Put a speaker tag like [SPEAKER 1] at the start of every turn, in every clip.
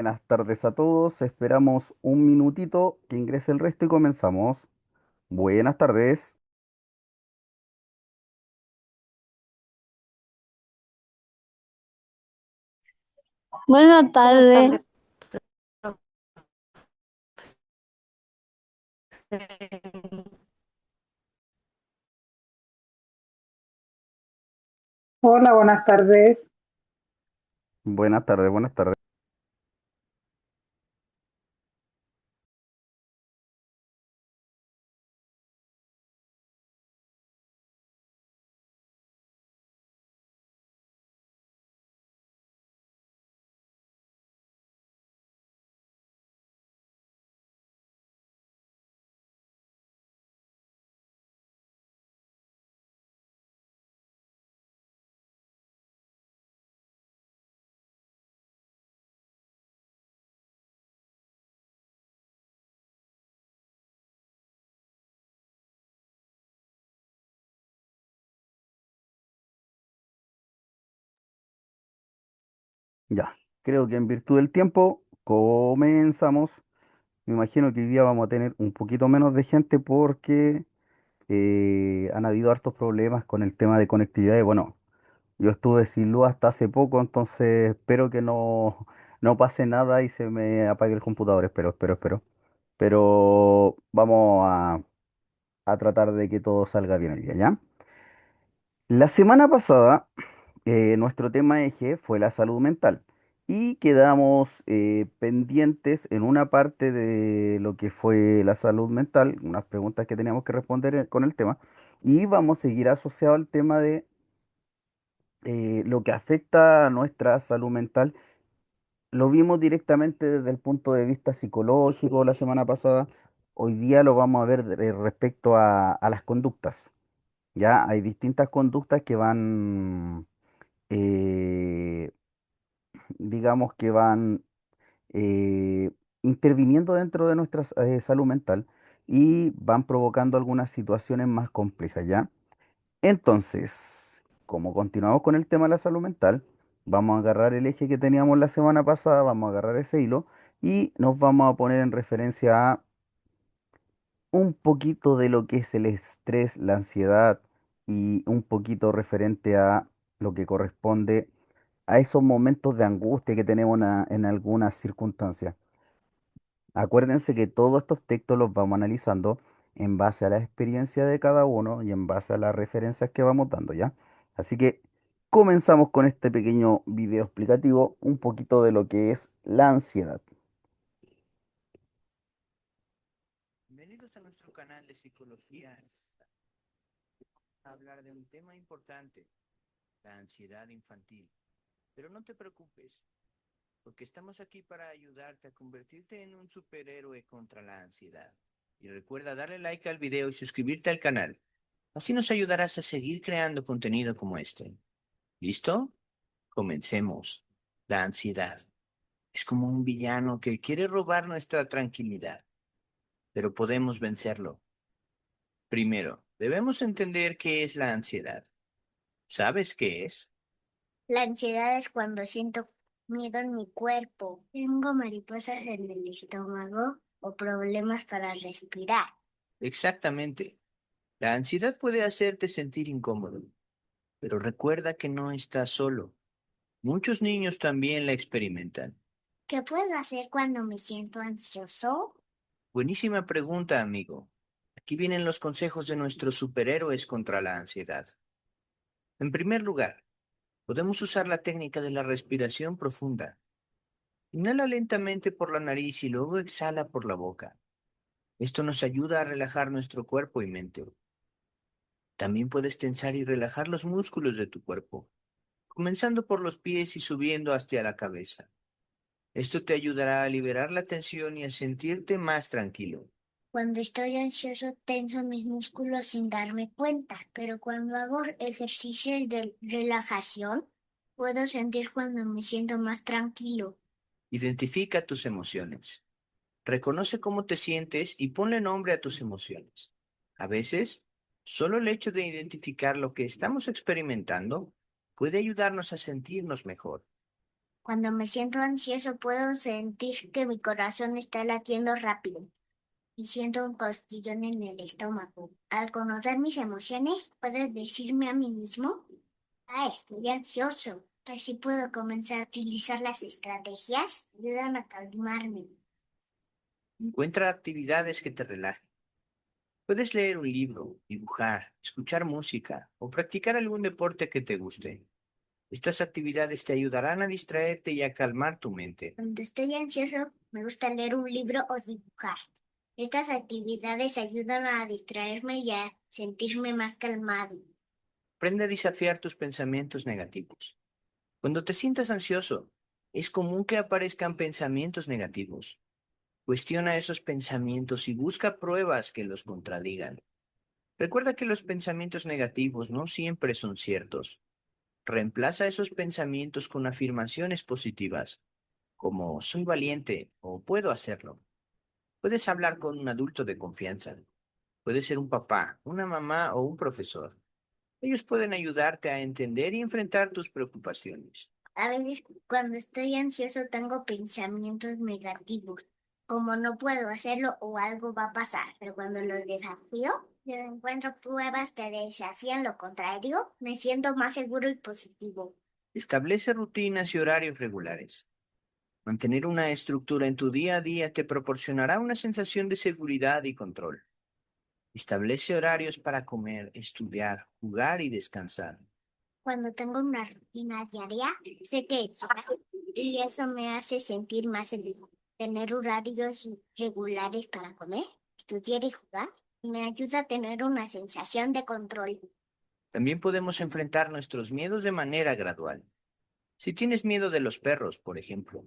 [SPEAKER 1] Buenas tardes a todos. Esperamos un minutito que ingrese el resto y comenzamos. Buenas tardes.
[SPEAKER 2] Buenas tardes.
[SPEAKER 3] Hola, buenas tardes.
[SPEAKER 1] Buenas tardes, buenas tardes. Ya, creo que en virtud del tiempo comenzamos. Me imagino que hoy día vamos a tener un poquito menos de gente porque han habido hartos problemas con el tema de conectividad. Y bueno, yo estuve sin luz hasta hace poco, entonces espero que no pase nada y se me apague el computador. Espero. Pero vamos a tratar de que todo salga bien hoy día, ¿ya? La semana pasada, nuestro tema eje fue la salud mental y quedamos pendientes en una parte de lo que fue la salud mental, unas preguntas que teníamos que responder con el tema, y vamos a seguir asociado al tema de lo que afecta a nuestra salud mental. Lo vimos directamente desde el punto de vista psicológico la semana pasada. Hoy día lo vamos a ver respecto a las conductas. Ya hay distintas conductas que van, eh, digamos que van eh, interviniendo dentro de nuestra salud mental y van provocando algunas situaciones más complejas, ¿ya? Entonces, como continuamos con el tema de la salud mental, vamos a agarrar el eje que teníamos la semana pasada, vamos a agarrar ese hilo y nos vamos a poner en referencia a un poquito de lo que es el estrés, la ansiedad y un poquito referente a lo que corresponde a esos momentos de angustia que tenemos en algunas circunstancias. Acuérdense que todos estos textos los vamos analizando en base a la experiencia de cada uno y en base a las referencias que vamos dando, ¿ya? Así que comenzamos con este pequeño video explicativo, un poquito de lo que es la ansiedad.
[SPEAKER 4] Bienvenidos a nuestro canal de psicología. A hablar de un tema importante, la ansiedad infantil. Pero no te preocupes, porque estamos aquí para ayudarte a convertirte en un superhéroe contra la ansiedad. Y recuerda darle like al video y suscribirte al canal. Así nos ayudarás a seguir creando contenido como este. ¿Listo? Comencemos. La ansiedad es como un villano que quiere robar nuestra tranquilidad, pero podemos vencerlo. Primero, debemos entender qué es la ansiedad. ¿Sabes qué es?
[SPEAKER 2] La ansiedad es cuando siento miedo en mi cuerpo. Tengo mariposas en el estómago o problemas para respirar.
[SPEAKER 4] Exactamente. La ansiedad puede hacerte sentir incómodo, pero recuerda que no estás solo. Muchos niños también la experimentan.
[SPEAKER 2] ¿Qué puedo hacer cuando me siento ansioso?
[SPEAKER 4] Buenísima pregunta, amigo. Aquí vienen los consejos de nuestros superhéroes contra la ansiedad. En primer lugar, podemos usar la técnica de la respiración profunda. Inhala lentamente por la nariz y luego exhala por la boca. Esto nos ayuda a relajar nuestro cuerpo y mente. También puedes tensar y relajar los músculos de tu cuerpo, comenzando por los pies y subiendo hacia la cabeza. Esto te ayudará a liberar la tensión y a sentirte más tranquilo.
[SPEAKER 2] Cuando estoy ansioso, tenso mis músculos sin darme cuenta, pero cuando hago ejercicios de relajación, puedo sentir cuando me siento más tranquilo.
[SPEAKER 4] Identifica tus emociones. Reconoce cómo te sientes y ponle nombre a tus emociones. A veces, solo el hecho de identificar lo que estamos experimentando puede ayudarnos a sentirnos mejor.
[SPEAKER 2] Cuando me siento ansioso puedo sentir que mi corazón está latiendo rápido y siento un cosquillón en el estómago. Al conocer mis emociones, puedo decirme a mí mismo, estoy ansioso. Así puedo comenzar a utilizar las estrategias que ayudan a calmarme.
[SPEAKER 4] Encuentra actividades que te relajen. Puedes leer un libro, dibujar, escuchar música o practicar algún deporte que te guste. Estas actividades te ayudarán a distraerte y a calmar tu mente.
[SPEAKER 2] Cuando estoy ansioso, me gusta leer un libro o dibujar. Estas actividades ayudan a distraerme y a sentirme más calmado.
[SPEAKER 4] Aprende a desafiar tus pensamientos negativos. Cuando te sientas ansioso, es común que aparezcan pensamientos negativos. Cuestiona esos pensamientos y busca pruebas que los contradigan. Recuerda que los pensamientos negativos no siempre son ciertos. Reemplaza esos pensamientos con afirmaciones positivas, como soy valiente o puedo hacerlo. Puedes hablar con un adulto de confianza. Puede ser un papá, una mamá o un profesor. Ellos pueden ayudarte a entender y enfrentar tus preocupaciones.
[SPEAKER 2] A veces cuando estoy ansioso tengo pensamientos negativos, como no puedo hacerlo o algo va a pasar, pero cuando los desafío, yo encuentro pruebas que desafían lo contrario, me siento más seguro y positivo.
[SPEAKER 4] Establece rutinas y horarios regulares. Mantener una estructura en tu día a día te proporcionará una sensación de seguridad y control. Establece horarios para comer, estudiar, jugar y descansar.
[SPEAKER 2] Cuando tengo una rutina diaria, sé que es hora y eso me hace sentir más seguro. Tener horarios regulares para comer, estudiar y jugar me ayuda a tener una sensación de control.
[SPEAKER 4] También podemos enfrentar nuestros miedos de manera gradual. Si tienes miedo de los perros, por ejemplo,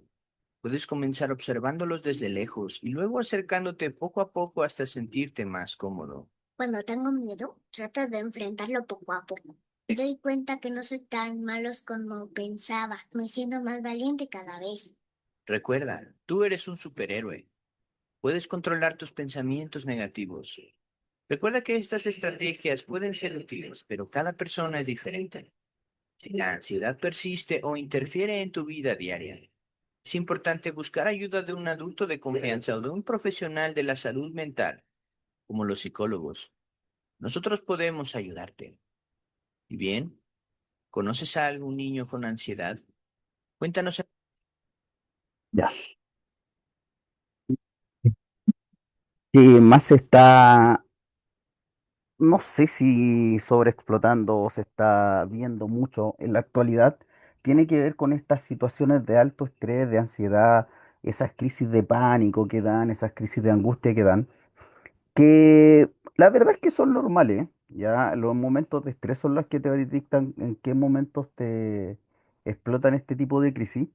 [SPEAKER 4] puedes comenzar observándolos desde lejos y luego acercándote poco a poco hasta sentirte más cómodo.
[SPEAKER 2] Cuando tengo miedo, trato de enfrentarlo poco a poco. Me doy cuenta que no soy tan malos como pensaba. Me siento más valiente cada vez.
[SPEAKER 4] Recuerda, tú eres un superhéroe. Puedes controlar tus pensamientos negativos. Recuerda que estas estrategias pueden ser útiles, pero cada persona es diferente. Si la ansiedad persiste o interfiere en tu vida diaria, es importante buscar ayuda de un adulto de confianza o de un profesional de la salud mental, como los psicólogos. Nosotros podemos ayudarte. ¿Y bien? ¿Conoces a algún niño con ansiedad? Cuéntanos.
[SPEAKER 1] Ya. Más se está, no sé si sobreexplotando o se está viendo mucho en la actualidad, tiene que ver con estas situaciones de alto estrés, de ansiedad, esas crisis de pánico que dan, esas crisis de angustia que dan, que la verdad es que son normales, ya los momentos de estrés son los que te dictan en qué momentos te explotan este tipo de crisis,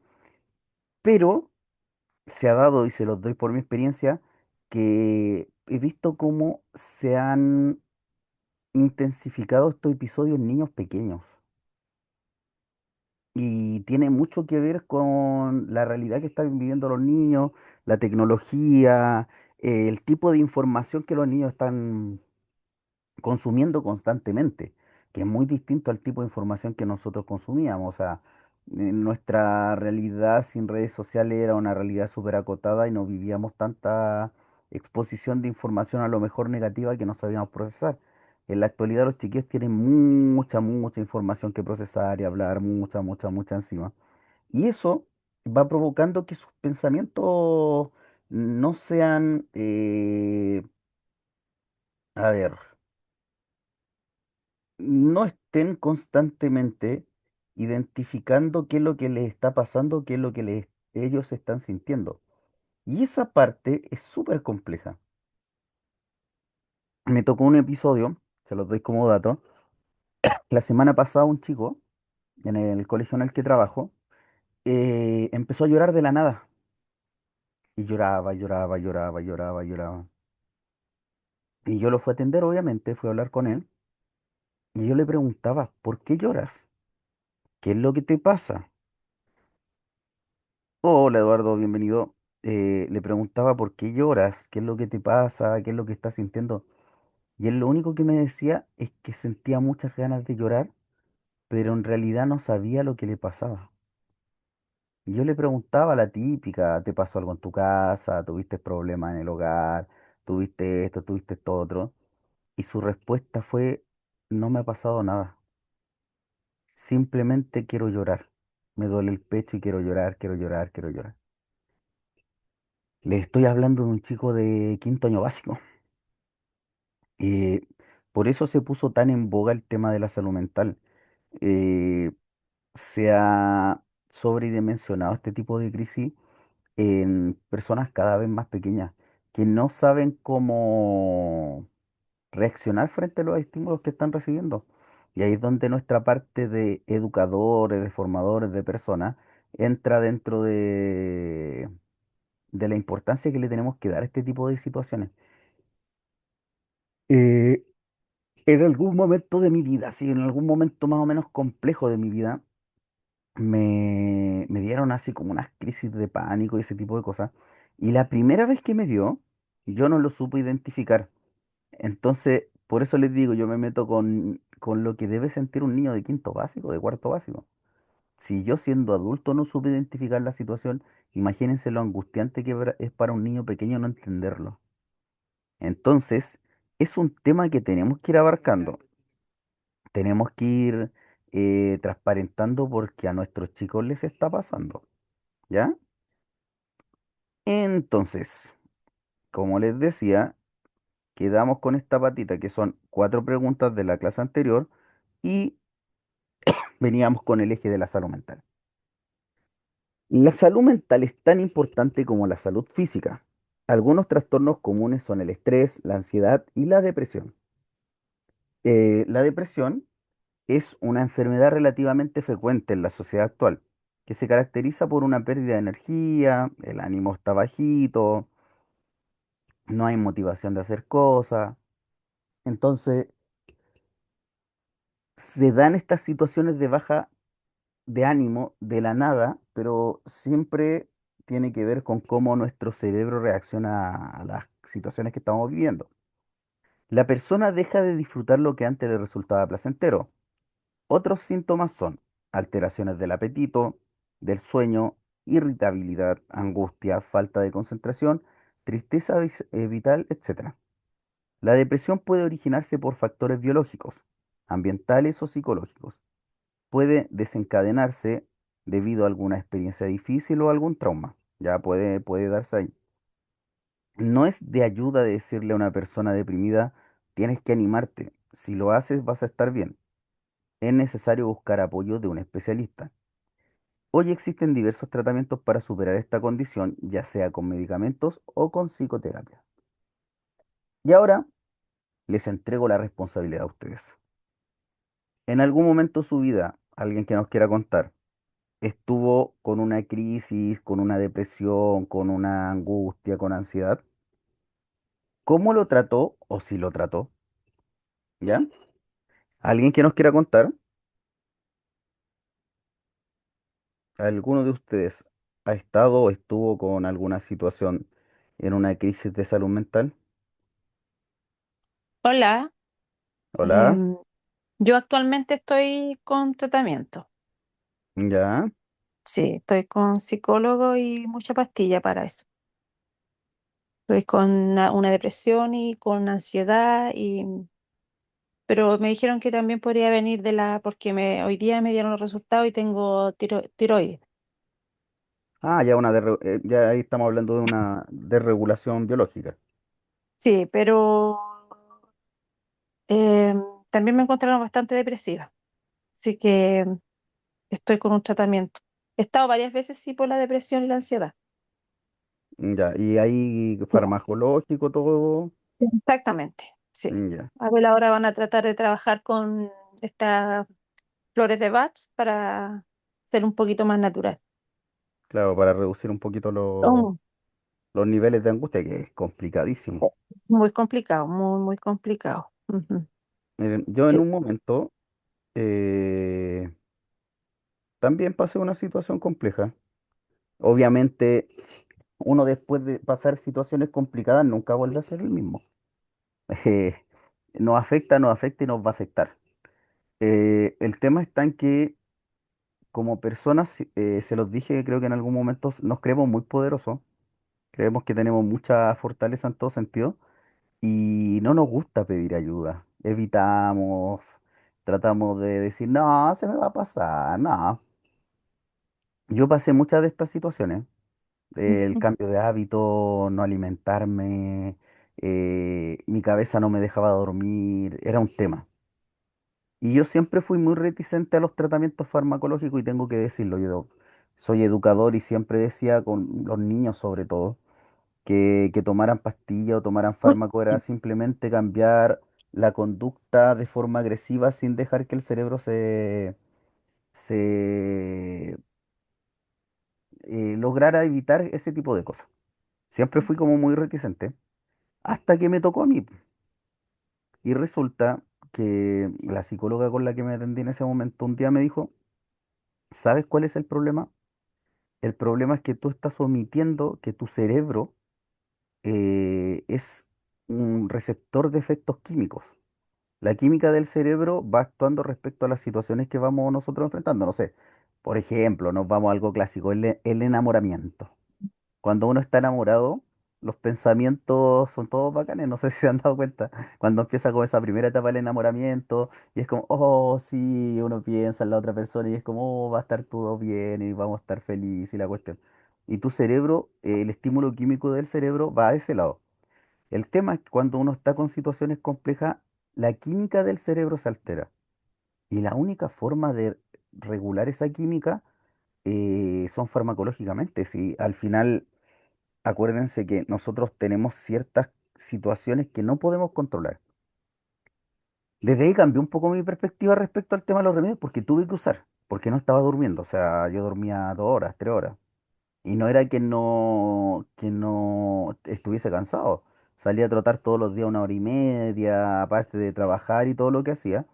[SPEAKER 1] pero se ha dado, y se los doy por mi experiencia, que he visto cómo se han intensificado estos episodios en niños pequeños. Y tiene mucho que ver con la realidad que están viviendo los niños, la tecnología, el tipo de información que los niños están consumiendo constantemente, que es muy distinto al tipo de información que nosotros consumíamos. O sea, nuestra realidad sin redes sociales era una realidad súper acotada y no vivíamos tanta exposición de información a lo mejor negativa que no sabíamos procesar. En la actualidad los chiquillos tienen mucha información que procesar y hablar, mucha encima. Y eso va provocando que sus pensamientos no sean, a ver, no estén constantemente identificando qué es lo que les está pasando, qué es lo que ellos están sintiendo. Y esa parte es súper compleja. Me tocó un episodio, se los doy como dato. La semana pasada un chico en el colegio en el que trabajo empezó a llorar de la nada. Y lloraba. Y yo lo fui a atender, obviamente, fui a hablar con él. Y yo le preguntaba, ¿por qué lloras? ¿Qué es lo que te pasa? Hola Eduardo, bienvenido. Le preguntaba por qué lloras, qué es lo que te pasa, qué es lo que estás sintiendo. Y él lo único que me decía es que sentía muchas ganas de llorar, pero en realidad no sabía lo que le pasaba. Yo le preguntaba la típica, ¿te pasó algo en tu casa? ¿Tuviste problemas en el hogar? ¿Tuviste esto? ¿Tuviste esto otro? Y su respuesta fue, no me ha pasado nada. Simplemente quiero llorar. Me duele el pecho y quiero llorar, quiero llorar, quiero llorar. Le estoy hablando de un chico de quinto año básico. Eh, por eso se puso tan en boga el tema de la salud mental. Eh, Se ha sobredimensionado este tipo de crisis en personas cada vez más pequeñas que no saben cómo reaccionar frente a los estímulos que están recibiendo. Y ahí es donde nuestra parte de educadores, de formadores de personas, entra dentro de la importancia que le tenemos que dar a este tipo de situaciones. Eh, en algún momento de mi vida, sí, en algún momento más o menos complejo de mi vida, me dieron así como unas crisis de pánico y ese tipo de cosas. Y la primera vez que me dio, yo no lo supe identificar. Entonces, por eso les digo, yo me meto con lo que debe sentir un niño de quinto básico, de cuarto básico. Si yo siendo adulto no supe identificar la situación, imagínense lo angustiante que es para un niño pequeño no entenderlo. Entonces, es un tema que tenemos que ir abarcando, tenemos que ir transparentando porque a nuestros chicos les está pasando, ¿ya? Entonces, como les decía, quedamos con esta patita que son cuatro preguntas de la clase anterior y veníamos con el eje de la salud mental. La salud mental es tan importante como la salud física. Algunos trastornos comunes son el estrés, la ansiedad y la depresión. La depresión es una enfermedad relativamente frecuente en la sociedad actual, que se caracteriza por una pérdida de energía, el ánimo está bajito, no hay motivación de hacer cosas. Entonces, se dan estas situaciones de baja de ánimo de la nada, pero siempre tiene que ver con cómo nuestro cerebro reacciona a las situaciones que estamos viviendo. La persona deja de disfrutar lo que antes le resultaba placentero. Otros síntomas son alteraciones del apetito, del sueño, irritabilidad, angustia, falta de concentración, tristeza vital, etc. La depresión puede originarse por factores biológicos, ambientales o psicológicos. Puede desencadenarse debido a alguna experiencia difícil o algún trauma. Ya puede darse ahí. No es de ayuda de decirle a una persona deprimida, tienes que animarte. Si lo haces, vas a estar bien. Es necesario buscar apoyo de un especialista. Hoy existen diversos tratamientos para superar esta condición, ya sea con medicamentos o con psicoterapia. Y ahora les entrego la responsabilidad a ustedes. En algún momento de su vida, alguien que nos quiera contar, estuvo con una crisis, con una depresión, con una angustia, con ansiedad. ¿Cómo lo trató o si lo trató? ¿Ya? ¿Alguien que nos quiera contar? ¿Alguno de ustedes ha estado o estuvo con alguna situación en una crisis de salud mental?
[SPEAKER 5] Hola,
[SPEAKER 1] Hola,
[SPEAKER 5] em, yo actualmente estoy con tratamiento.
[SPEAKER 1] ya,
[SPEAKER 5] Sí, estoy con psicólogo y mucha pastilla para eso. Estoy con una depresión y con ansiedad pero me dijeron que también podría venir porque hoy día me dieron los resultados y tengo tiroides.
[SPEAKER 1] ya ya ahí estamos hablando de una desregulación biológica.
[SPEAKER 5] Sí, pero em, también me encontraron bastante depresiva, así que estoy con un tratamiento. He estado varias veces sí por la depresión y la ansiedad.
[SPEAKER 1] Ya, y ahí farmacológico todo.
[SPEAKER 5] Exactamente, sí.
[SPEAKER 1] Ya,
[SPEAKER 5] A ver, ahora van a tratar de trabajar con estas flores de Bach para ser un poquito más natural.
[SPEAKER 1] claro, para reducir un poquito
[SPEAKER 5] Oh,
[SPEAKER 1] los niveles de angustia, que es complicadísimo.
[SPEAKER 5] muy complicado, muy, muy complicado. Ujú.
[SPEAKER 1] Miren, yo en
[SPEAKER 5] Sí,
[SPEAKER 1] un momento eh, también pasé una situación compleja. Obviamente, uno después de pasar situaciones complicadas nunca vuelve a ser el mismo. Eh, nos afecta y nos va a afectar. El tema está en que como personas, se los dije, creo que en algún momento nos creemos muy poderosos, creemos que tenemos mucha fortaleza en todo sentido y no nos gusta pedir ayuda. Evitamos, tratamos de decir, no, se me va a pasar, no. Yo pasé muchas de estas situaciones, el cambio de hábito, no alimentarme, mi cabeza no me dejaba dormir, era un tema. Y yo siempre fui muy reticente a los tratamientos farmacológicos y tengo que decirlo, yo soy educador y siempre decía con los niños sobre todo que tomaran pastillas o tomaran fármaco era simplemente cambiar la conducta de forma agresiva sin dejar que el cerebro se lograra evitar ese tipo de cosas. Siempre fui como muy reticente hasta que me tocó a mí. Y resulta que la psicóloga con la que me atendí en ese momento un día me dijo, ¿sabes cuál es el problema? El problema es que tú estás omitiendo que tu cerebro es un receptor de efectos químicos. La química del cerebro va actuando respecto a las situaciones que vamos nosotros enfrentando. No sé, por ejemplo, nos vamos a algo clásico, el enamoramiento. Cuando uno está enamorado, los pensamientos son todos bacanes, no sé si se han dado cuenta. Cuando empieza con esa primera etapa del enamoramiento y es como, oh, sí, uno piensa en la otra persona y es como, oh, va a estar todo bien y vamos a estar felices y la cuestión. Y tu cerebro, el estímulo químico del cerebro va a ese lado. El tema es que cuando uno está con situaciones complejas, la química del cerebro se altera. Y la única forma de regular esa química son farmacológicamente. Si al final acuérdense que nosotros tenemos ciertas situaciones que no podemos controlar. Desde ahí cambió un poco mi perspectiva respecto al tema de los remedios porque tuve que usar, porque no estaba durmiendo. O sea, yo dormía 2 horas, 3 horas. Y no era que no estuviese cansado. Salía a trotar todos los días 1 hora y media, aparte de trabajar y todo lo que hacía.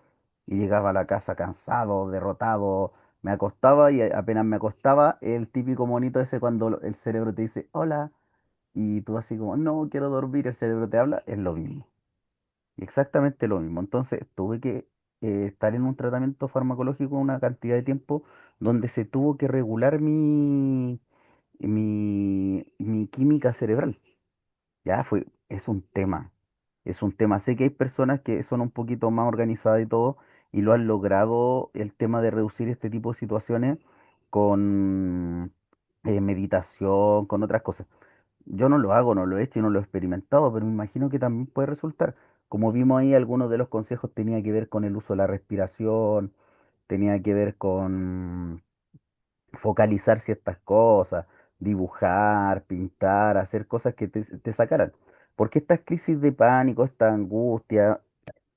[SPEAKER 1] Y llegaba a la casa cansado, derrotado. Me acostaba y apenas me acostaba, el típico monito ese cuando el cerebro te dice, hola. Y tú así como, no, quiero dormir, el cerebro te habla, es lo mismo. Exactamente lo mismo. Entonces tuve que estar en un tratamiento farmacológico una cantidad de tiempo donde se tuvo que regular mi química cerebral. Ya fue, es un tema. Sé que hay personas que son un poquito más organizadas y todo y lo han logrado el tema de reducir este tipo de situaciones con meditación, con otras cosas. Yo no lo hago, no lo he hecho y no lo he experimentado, pero me imagino que también puede resultar. Como vimos ahí, algunos de los consejos tenía que ver con el uso de la respiración, tenía que ver con focalizar ciertas cosas, dibujar, pintar, hacer cosas que te sacaran. Porque estas crisis de pánico, esta angustia,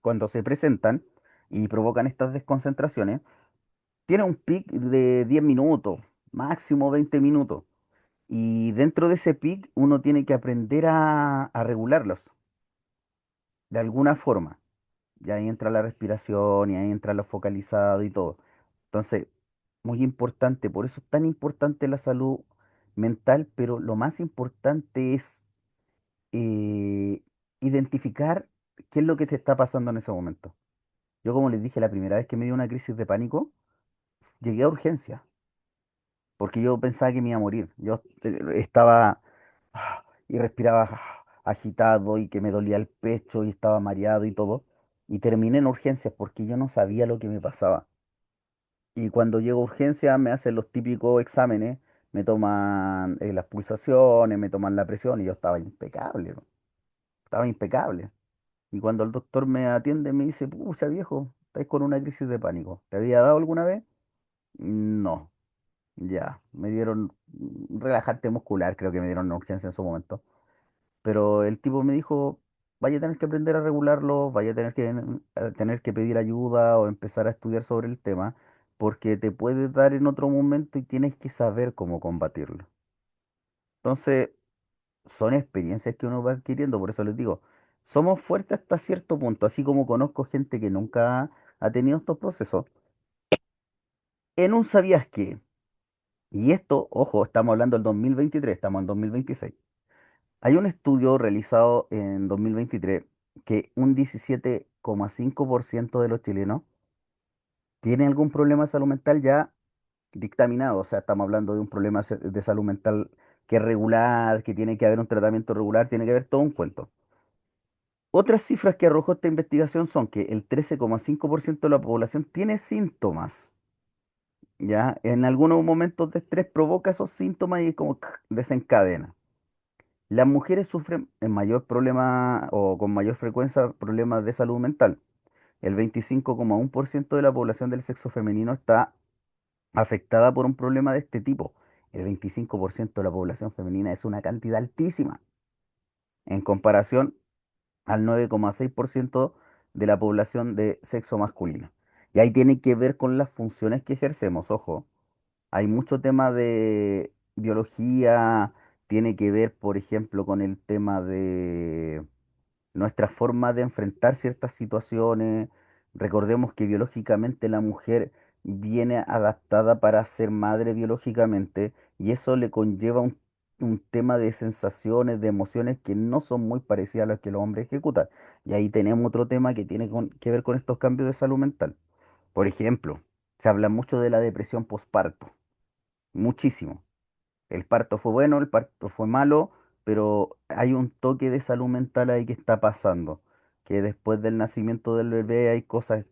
[SPEAKER 1] cuando se presentan y provocan estas desconcentraciones, tienen un pic de 10 minutos, máximo 20 minutos. Y dentro de ese pic uno tiene que aprender a regularlos de alguna forma. Y ahí entra la respiración y ahí entra lo focalizado y todo. Entonces, muy importante, por eso es tan importante la salud mental, pero lo más importante es eh, identificar qué es lo que te está pasando en ese momento. Yo, como les dije, la primera vez que me dio una crisis de pánico, llegué a urgencia, porque yo pensaba que me iba a morir. Yo estaba y respiraba agitado y que me dolía el pecho y estaba mareado y todo. Y terminé en urgencias porque yo no sabía lo que me pasaba. Y cuando llego a urgencia me hacen los típicos exámenes, me toman las pulsaciones, me toman la presión y yo estaba impecable, ¿no? Estaba impecable. Y cuando el doctor me atiende me dice, pucha viejo, estáis con una crisis de pánico. ¿Te había dado alguna vez? No, ya. Me dieron relajante muscular, creo que me dieron en urgencia en su momento. Pero el tipo me dijo, vaya a tener que aprender a regularlo, vaya a tener que pedir ayuda o empezar a estudiar sobre el tema, porque te puede dar en otro momento y tienes que saber cómo combatirlo. Entonces, son experiencias que uno va adquiriendo, por eso les digo, somos fuertes hasta cierto punto, así como conozco gente que nunca ha tenido estos procesos. En un sabías que, y esto, ojo, estamos hablando del 2023, estamos en 2026. Hay un estudio realizado en 2023 que un 17,5% de los chilenos tiene algún problema de salud mental ya dictaminado, o sea, estamos hablando de un problema de salud mental que es regular, que tiene que haber un tratamiento regular, tiene que haber todo un cuento. Otras cifras que arrojó esta investigación son que el 13,5% de la población tiene síntomas, ¿ya? En algunos momentos de estrés provoca esos síntomas y como desencadena. Las mujeres sufren en mayor problema o con mayor frecuencia problemas de salud mental. El 25,1% de la población del sexo femenino está afectada por un problema de este tipo. El 25% de la población femenina es una cantidad altísima en comparación al 9,6% de la población de sexo masculino. Y ahí tiene que ver con las funciones que ejercemos, ojo. Hay mucho tema de biología, tiene que ver, por ejemplo, con el tema de nuestra forma de enfrentar ciertas situaciones. Recordemos que biológicamente la mujer viene adaptada para ser madre biológicamente y eso le conlleva un tema de sensaciones, de emociones que no son muy parecidas a las que los hombres ejecutan. Y ahí tenemos otro tema que tiene que ver con estos cambios de salud mental. Por ejemplo, se habla mucho de la depresión postparto, muchísimo. El parto fue bueno, el parto fue malo, pero hay un toque de salud mental ahí que está pasando, que después del nacimiento del bebé hay cosas,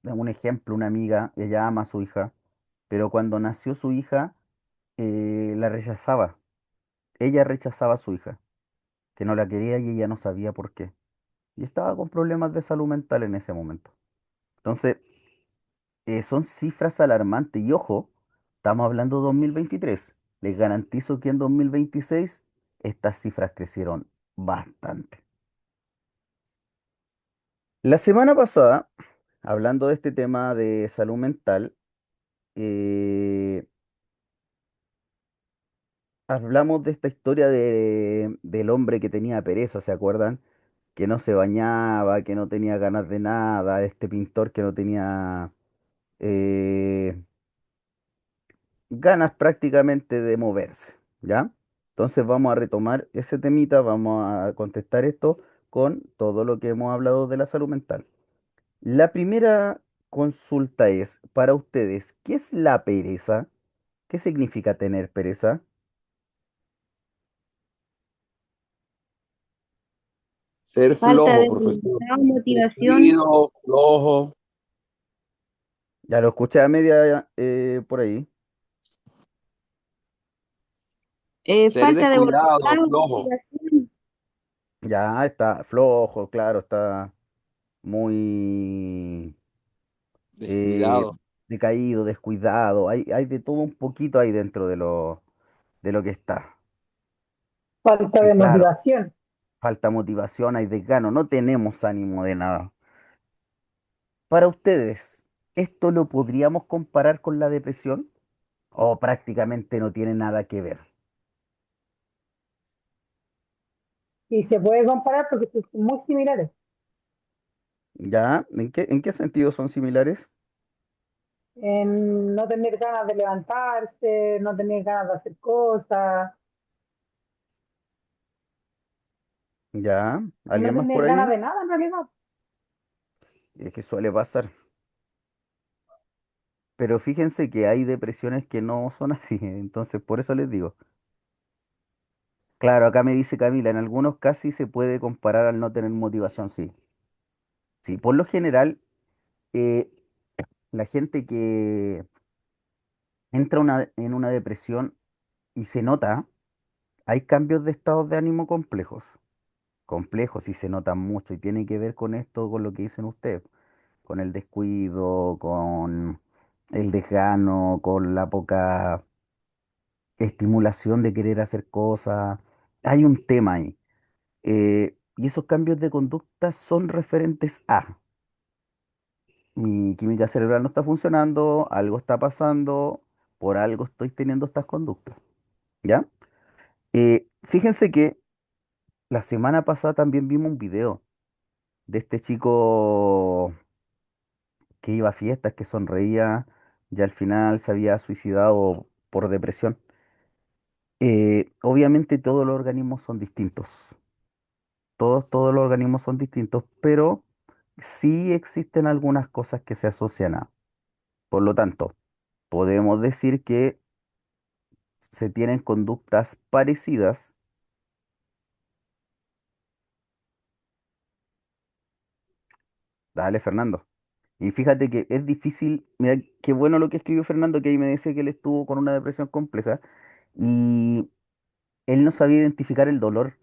[SPEAKER 1] un ejemplo, una amiga, ella ama a su hija, pero cuando nació su hija, la rechazaba, ella rechazaba a su hija, que no la quería y ella no sabía por qué, y estaba con problemas de salud mental en ese momento. Entonces, son cifras alarmantes y ojo, estamos hablando de 2023. Les garantizo que en 2026 estas cifras crecieron bastante. La semana pasada, hablando de este tema de salud mental, eh, hablamos de esta historia del hombre que tenía pereza, ¿se acuerdan? Que no se bañaba, que no tenía ganas de nada, este pintor que no tenía eh, ganas prácticamente de moverse, ¿ya? Entonces vamos a retomar ese temita, vamos a contestar esto con todo lo que hemos hablado de la salud mental. La primera consulta es, para ustedes, ¿qué es la pereza? ¿Qué significa tener pereza?
[SPEAKER 6] Ser
[SPEAKER 5] Falta de
[SPEAKER 6] flojo, profesor.
[SPEAKER 5] voluntad, motivación,
[SPEAKER 6] Descuido, flojo.
[SPEAKER 1] Ya lo escuché a media por ahí.
[SPEAKER 6] Ser
[SPEAKER 5] falta de
[SPEAKER 6] descuidado,
[SPEAKER 5] voluntad,
[SPEAKER 6] flojo,
[SPEAKER 5] motivación.
[SPEAKER 1] Ya está flojo, claro, está muy eh,
[SPEAKER 6] descuidado.
[SPEAKER 1] decaído, descuidado. Hay de todo un poquito ahí dentro de lo que está.
[SPEAKER 3] Falta
[SPEAKER 1] Y
[SPEAKER 3] de
[SPEAKER 1] claro,
[SPEAKER 3] motivación.
[SPEAKER 1] falta motivación, hay desgano, no tenemos ánimo de nada. Para ustedes, ¿esto lo podríamos comparar con la depresión? ¿O prácticamente no tiene nada que ver?
[SPEAKER 3] Y se puede comparar porque son muy similares.
[SPEAKER 1] ¿Ya? En qué sentido son similares?
[SPEAKER 3] En no tener ganas de levantarse, no tener ganas de hacer cosas,
[SPEAKER 1] ¿Ya?
[SPEAKER 3] no
[SPEAKER 1] ¿Alguien más
[SPEAKER 3] tener
[SPEAKER 1] por
[SPEAKER 3] ganas
[SPEAKER 1] ahí?
[SPEAKER 3] de nada en realidad.
[SPEAKER 1] Es que suele pasar. Pero fíjense que hay depresiones que no son así, entonces por eso les digo. Claro, acá me dice Camila, en algunos casos se puede comparar al no tener motivación, sí. Sí, por lo general, eh, la gente que entra en una depresión y se nota, hay cambios de estados de ánimo complejos, complejos y se notan mucho y tiene que ver con esto, con lo que dicen ustedes, con el descuido, con el desgano, con la poca estimulación de querer hacer cosas. Hay un tema ahí. Y esos cambios de conducta son referentes a mi química cerebral no está funcionando, algo está pasando, por algo estoy teniendo estas conductas. ¿Ya? Fíjense que la semana pasada también vimos un video de este chico que iba a fiestas, que sonreía y al final se había suicidado por depresión. Obviamente todos los organismos son distintos, todos los organismos son distintos, pero sí existen algunas cosas que se asocian a. Por lo tanto, podemos decir que se tienen conductas parecidas. Dale, Fernando. Y fíjate que es difícil, mira, qué bueno lo que escribió Fernando, que ahí me dice que él estuvo con una depresión compleja y él no sabía identificar el dolor.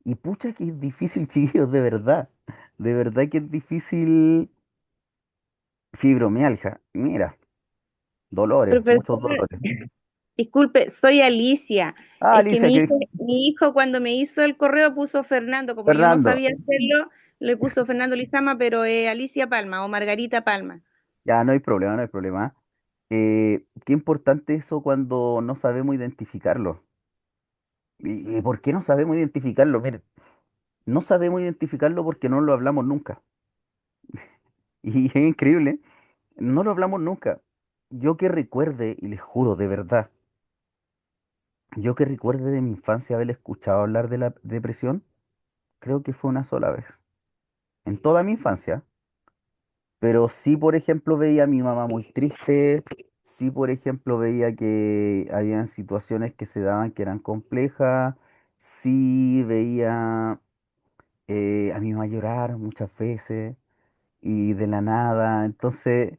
[SPEAKER 1] Y pucha que es difícil, chiquillos, de verdad que es difícil fibromialgia. Mira, dolores, muchos
[SPEAKER 7] Profesor,
[SPEAKER 1] dolores.
[SPEAKER 7] disculpe, soy Alicia.
[SPEAKER 1] Ah,
[SPEAKER 7] Es que
[SPEAKER 1] Alicia, que
[SPEAKER 7] mi hijo cuando me hizo el correo puso Fernando, como yo no
[SPEAKER 1] Fernando,
[SPEAKER 7] sabía hacerlo, le puso Fernando Lizama, pero Alicia Palma o Margarita Palma.
[SPEAKER 1] ya no hay problema, no hay problema. Qué importante eso cuando no sabemos identificarlo. ¿Y por qué no sabemos identificarlo? Mire, no sabemos identificarlo porque no lo hablamos nunca. Y es increíble, no lo hablamos nunca. Yo que recuerde, y les juro de verdad, yo que recuerde de mi infancia haber escuchado hablar de la depresión, creo que fue una sola vez. En toda mi infancia. Pero sí, por ejemplo, veía a mi mamá muy triste, sí, por ejemplo, veía que habían situaciones que se daban que eran complejas, sí veía a mi mamá llorar muchas veces y de la nada. Entonces,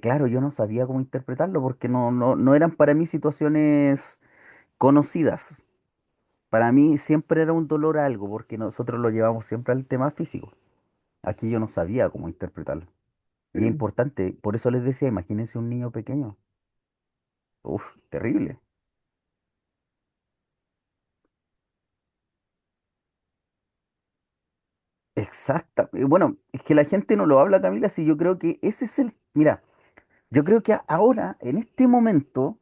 [SPEAKER 1] claro, yo no sabía cómo interpretarlo porque no eran para mí situaciones conocidas. Para mí siempre era un dolor algo porque nosotros lo llevamos siempre al tema físico. Aquí yo no sabía cómo interpretarlo. Y es importante, por eso les decía, imagínense un niño pequeño. Uf, terrible. Exacta. Bueno, es que la gente no lo habla, Camila, si yo creo que ese es el... Mira, yo creo que ahora, en este momento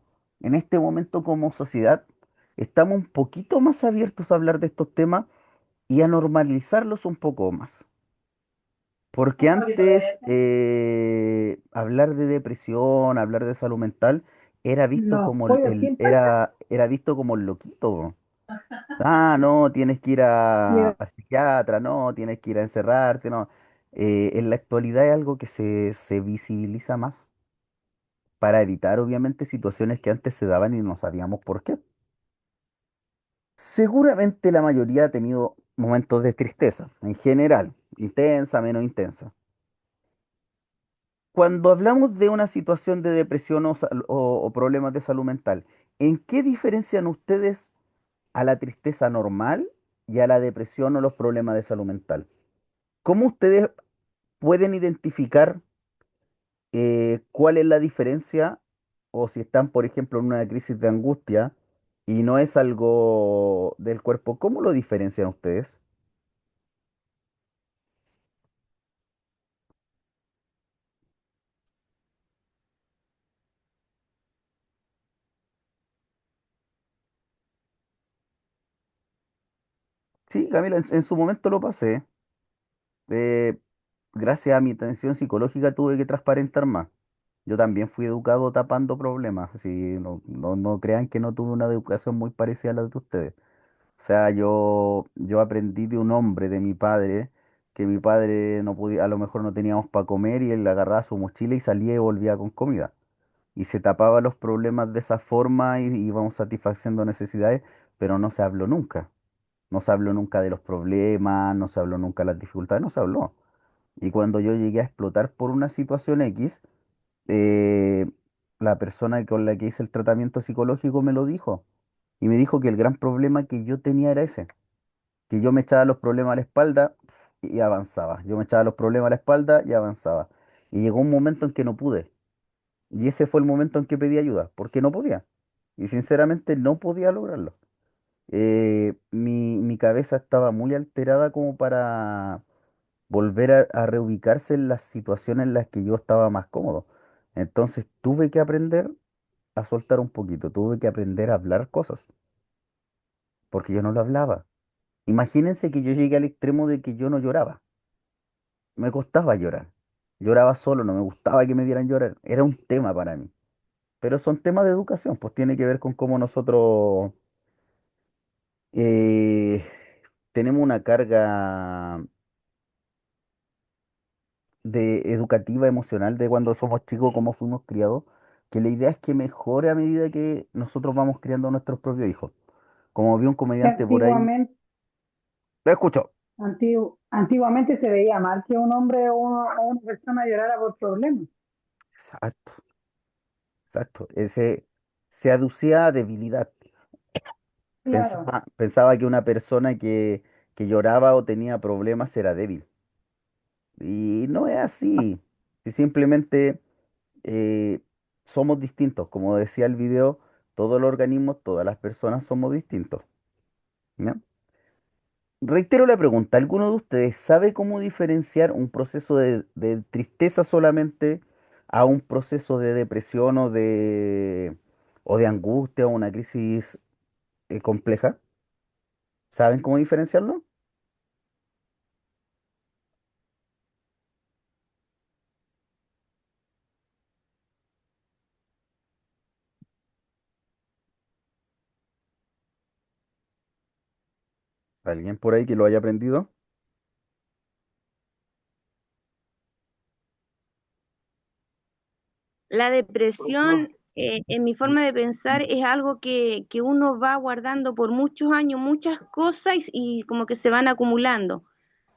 [SPEAKER 1] como sociedad, estamos un poquito más abiertos a hablar de estos temas y a normalizarlos un poco más. Porque
[SPEAKER 3] Un poquito de
[SPEAKER 1] antes hablar de depresión, hablar de salud mental, era visto
[SPEAKER 3] los
[SPEAKER 1] como
[SPEAKER 3] pollos sin palta.
[SPEAKER 1] era visto como el loquito. Ah, no, tienes que ir a psiquiatra, no, tienes que ir a encerrarte, no. En la actualidad es algo que se visibiliza más para evitar, obviamente, situaciones que antes se daban y no sabíamos por qué. Seguramente la mayoría ha tenido momentos de tristeza, en general, intensa, menos intensa. Cuando hablamos de una situación de depresión o problemas de salud mental, ¿en qué diferencian ustedes a la tristeza normal y a la depresión o los problemas de salud mental? ¿Cómo ustedes pueden identificar cuál es la diferencia o si están, por ejemplo, en una crisis de angustia y no es algo del cuerpo? ¿Cómo lo diferencian ustedes? Sí, Camila, en su momento lo pasé. Eh, Gracias a mi atención psicológica tuve que transparentar más. Yo también fui educado tapando problemas. Así, no crean que no tuve una educación muy parecida a la de ustedes. O sea, yo aprendí de un hombre, de mi padre, que mi padre no podía, a lo mejor no teníamos para comer y él agarraba su mochila y salía y volvía con comida. Y se tapaba los problemas de esa forma y íbamos satisfaciendo necesidades, pero no se habló nunca. No se habló nunca de los problemas, no se habló nunca de las dificultades, no se habló. Y cuando yo llegué a explotar por una situación X, eh, la persona con la que hice el tratamiento psicológico me lo dijo. Y me dijo que el gran problema que yo tenía era ese, que yo me echaba los problemas a la espalda y avanzaba. Yo me echaba los problemas a la espalda y avanzaba. Y llegó un momento en que no pude. Y ese fue el momento en que pedí ayuda, porque no podía. Y sinceramente no podía lograrlo. Mi cabeza estaba muy alterada como para volver a reubicarse en las situaciones en las que yo estaba más cómodo. Entonces tuve que aprender a soltar un poquito, tuve que aprender a hablar cosas, porque yo no lo hablaba. Imagínense que yo llegué al extremo de que yo no lloraba, me costaba llorar. Lloraba solo, no me gustaba que me vieran llorar, era un tema para mí. Pero son temas de educación, pues tiene que ver con cómo nosotros eh, tenemos una carga de educativa, emocional de cuando somos chicos, cómo fuimos criados, que la idea es que mejore a medida que nosotros vamos criando a nuestros propios hijos. Como vi un
[SPEAKER 3] Que
[SPEAKER 1] comediante por ahí, lo escucho.
[SPEAKER 3] antiguamente se veía mal que un hombre o una persona llorara por problemas.
[SPEAKER 1] Exacto, exacto. Ese se aducía a debilidad.
[SPEAKER 3] Claro,
[SPEAKER 1] Pensaba que una persona que lloraba o tenía problemas era débil. Y no es así. Si simplemente eh, somos distintos. Como decía el video, todos los organismos, todas las personas somos distintos. ¿Ya? Reitero la pregunta, ¿alguno de ustedes sabe cómo diferenciar un proceso de tristeza solamente a un proceso de depresión o de angustia o una crisis compleja? ¿Saben cómo diferenciarlo? ¿Alguien por ahí que lo haya aprendido?
[SPEAKER 7] La depresión, en mi forma de pensar, es algo que uno va guardando por muchos años, muchas cosas y como que se van acumulando,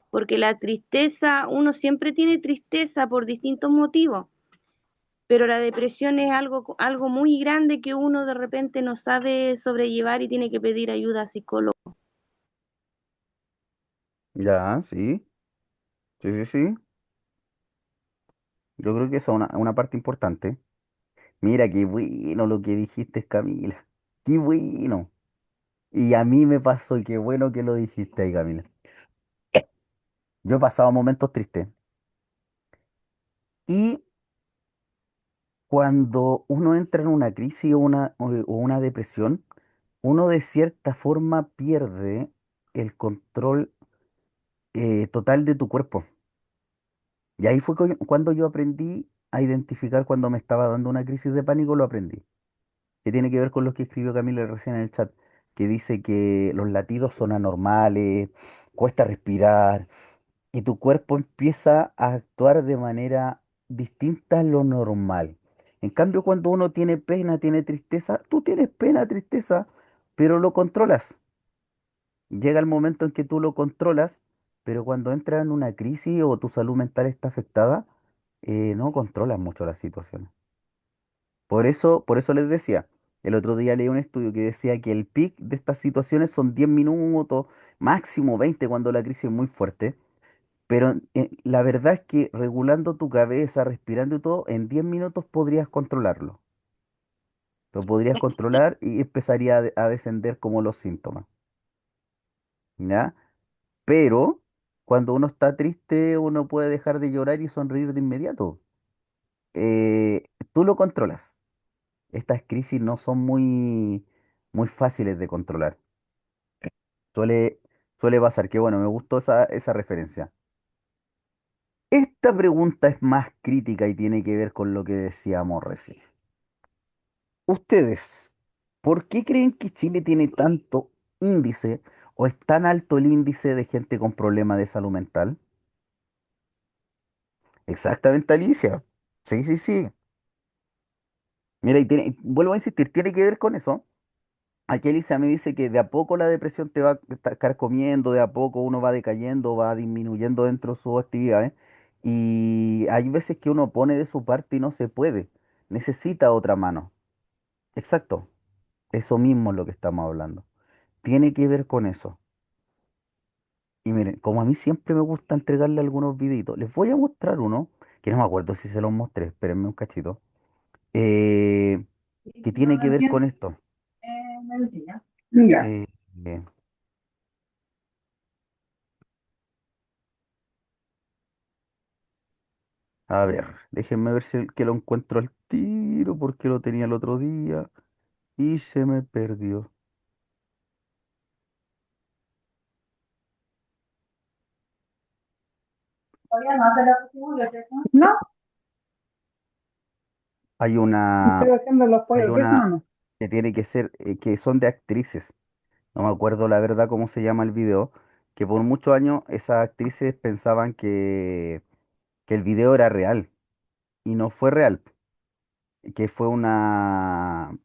[SPEAKER 7] porque la tristeza, uno siempre tiene tristeza por distintos motivos, pero la depresión es algo muy grande que uno de repente no sabe sobrellevar y tiene que pedir ayuda a psicólogo.
[SPEAKER 1] Ya, sí, sí, sí, sí. Yo creo que eso es una parte importante. Mira, qué bueno lo que dijiste, Camila. Qué bueno. Y a mí me pasó, y qué bueno que lo dijiste ahí, Camila. Yo he pasado momentos tristes. Y cuando uno entra en una crisis o una depresión, uno de cierta forma pierde el control total de tu cuerpo. Y ahí fue cuando yo aprendí a identificar cuando me estaba dando una crisis de pánico, lo aprendí. Que tiene que ver con lo que escribió Camila recién en el chat, que dice que los latidos son anormales, cuesta respirar, y tu cuerpo empieza a actuar de manera distinta a lo normal. En cambio, cuando uno tiene pena, tiene tristeza, tú tienes pena, tristeza, pero lo controlas. Llega el momento en que tú lo controlas, pero cuando entras en una crisis o tu salud mental está afectada, no controlas mucho la situación. Por eso les decía, el otro día leí un estudio que decía que el pic de estas situaciones son 10 minutos, máximo 20 cuando la crisis es muy fuerte. Pero la verdad es que regulando tu cabeza, respirando y todo, en 10 minutos podrías controlarlo. Lo podrías controlar y empezaría a descender como los síntomas. ¿Ya? Pero cuando uno está triste, uno puede dejar de llorar y sonreír de inmediato. Tú lo controlas. Estas crisis no son muy fáciles de controlar. Suele, suele pasar que, bueno, me gustó esa referencia. Esta pregunta es más crítica y tiene que ver con lo que decíamos recién. Ustedes, ¿por qué creen que Chile tiene tanto índice o es tan alto el índice de gente con problemas de salud mental? Exactamente, Alicia. Sí, sí, sí. Mira, vuelvo a insistir, tiene que ver con eso. Aquí Alicia me dice que de a poco la depresión te va a estar comiendo, de a poco uno va decayendo, va disminuyendo dentro de sus actividades. Y hay veces que uno pone de su parte y no se puede. Necesita otra mano. Exacto. Eso mismo es lo que estamos hablando. Tiene que ver con eso. Y miren, como a mí siempre me gusta entregarle algunos videitos, les voy a mostrar uno, que no me acuerdo si se los mostré, espérenme un cachito, eh, que tiene que ver con esto.
[SPEAKER 3] mira,
[SPEAKER 1] Eh, eh, a ver, déjenme ver si que lo encuentro al tiro, porque lo tenía el otro día y se me perdió.
[SPEAKER 3] todavía no hace la posible, ¿cierto? No,
[SPEAKER 1] Hay una,
[SPEAKER 3] estoy haciendo los
[SPEAKER 1] hay
[SPEAKER 3] pollos, ¿qué
[SPEAKER 1] una
[SPEAKER 3] no?
[SPEAKER 1] que tiene que ser, que son de actrices. No me acuerdo la verdad cómo se llama el video, que por muchos años esas actrices pensaban que el video era real y no fue real. que fue una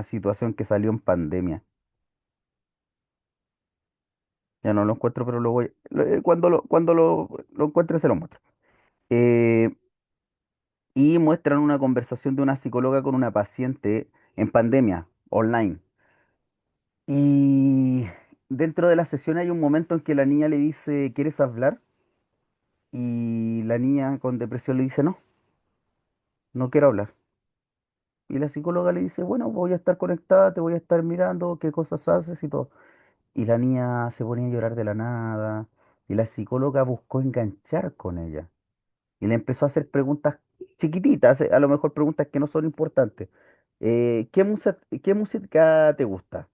[SPEAKER 1] situación que salió en pandemia. Ya no lo encuentro, pero cuando lo encuentre se lo muestro. Eh, y muestran una conversación de una psicóloga con una paciente en pandemia, online. Y dentro de la sesión hay un momento en que la niña le dice, ¿quieres hablar? Y la niña con depresión le dice, no, no quiero hablar. Y la psicóloga le dice, bueno, voy a estar conectada, te voy a estar mirando, qué cosas haces y todo. Y la niña se ponía a llorar de la nada. Y la psicóloga buscó enganchar con ella. Y le empezó a hacer preguntas chiquititas, a lo mejor preguntas que no son importantes. ¿Qué música te gusta?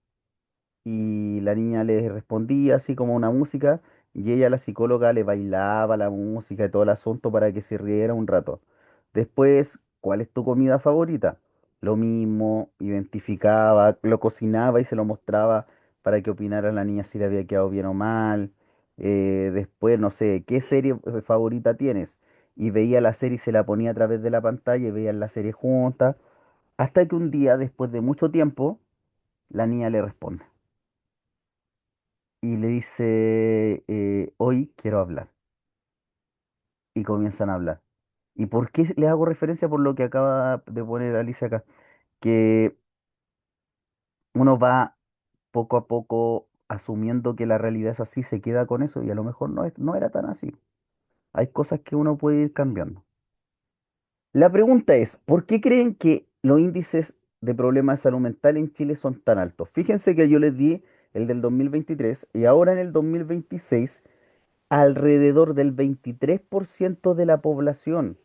[SPEAKER 1] Y la niña le respondía así como una música, y ella, la psicóloga, le bailaba la música y todo el asunto para que se riera un rato. Después, ¿cuál es tu comida favorita? Lo mismo, identificaba, lo cocinaba y se lo mostraba para que opinara la niña si le había quedado bien o mal. Después, no sé, ¿qué serie favorita tienes? Y veía la serie y se la ponía a través de la pantalla y veían la serie juntas. Hasta que un día, después de mucho tiempo, la niña le responde y le dice, hoy quiero hablar. Y comienzan a hablar. ¿Y por qué les hago referencia por lo que acaba de poner Alicia acá? Que uno va poco a poco asumiendo que la realidad es así, se queda con eso y a lo mejor no era tan así. Hay cosas que uno puede ir cambiando. La pregunta es, ¿por qué creen que los índices de problemas de salud mental en Chile son tan altos? Fíjense que yo les di el del 2023 y ahora en el 2026 alrededor del 23% de la población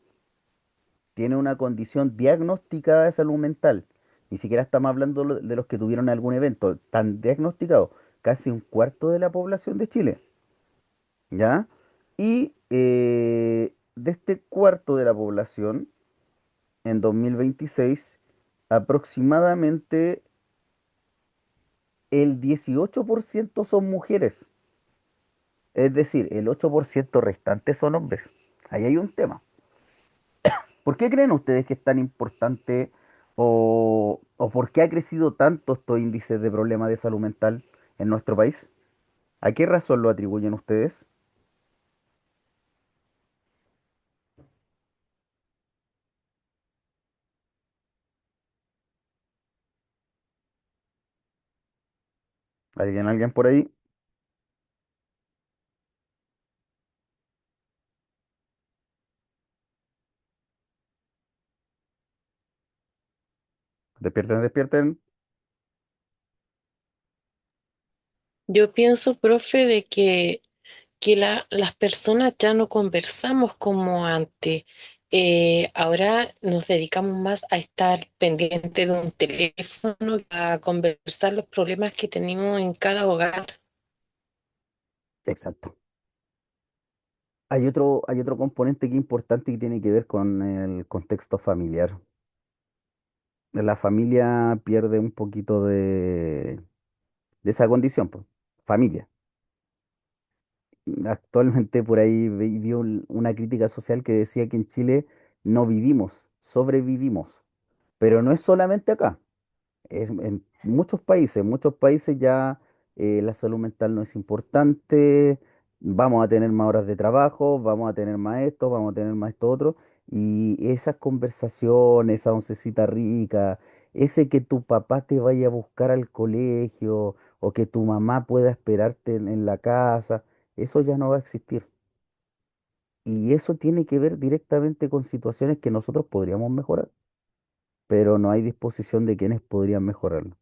[SPEAKER 1] tiene una condición diagnosticada de salud mental. Ni siquiera estamos hablando de los que tuvieron algún evento, están diagnosticados casi un cuarto de la población de Chile, ¿ya? Y de este cuarto de la población, en 2026, aproximadamente el 18% son mujeres, es decir, el 8% restante son hombres. Ahí hay un tema. ¿Por qué creen ustedes que es tan importante o por qué ha crecido tanto estos índices de problemas de salud mental en nuestro país? ¿A qué razón lo atribuyen ustedes? ¿Alguien por ahí? Despierten, despierten.
[SPEAKER 8] Yo pienso, profe, de que las personas ya no conversamos como antes. Ahora nos dedicamos más a estar pendiente de un teléfono, a conversar los problemas que tenemos en cada hogar.
[SPEAKER 1] Exacto. Hay otro componente que es importante que tiene que ver con el contexto familiar. La familia pierde un poquito de esa condición, pues. Familia. Actualmente por ahí una crítica social que decía que en Chile no vivimos, sobrevivimos. Pero no es solamente acá, es en muchos países ya la salud mental no es importante, vamos a tener más horas de trabajo, vamos a tener más esto, vamos a tener más esto otro, y esas conversaciones, esa oncecita rica, ese que tu papá te vaya a buscar al colegio o que tu mamá pueda esperarte en la casa, eso ya no va a existir. Y eso tiene que ver directamente con situaciones que nosotros podríamos mejorar, pero no hay disposición de quienes podrían mejorarlo.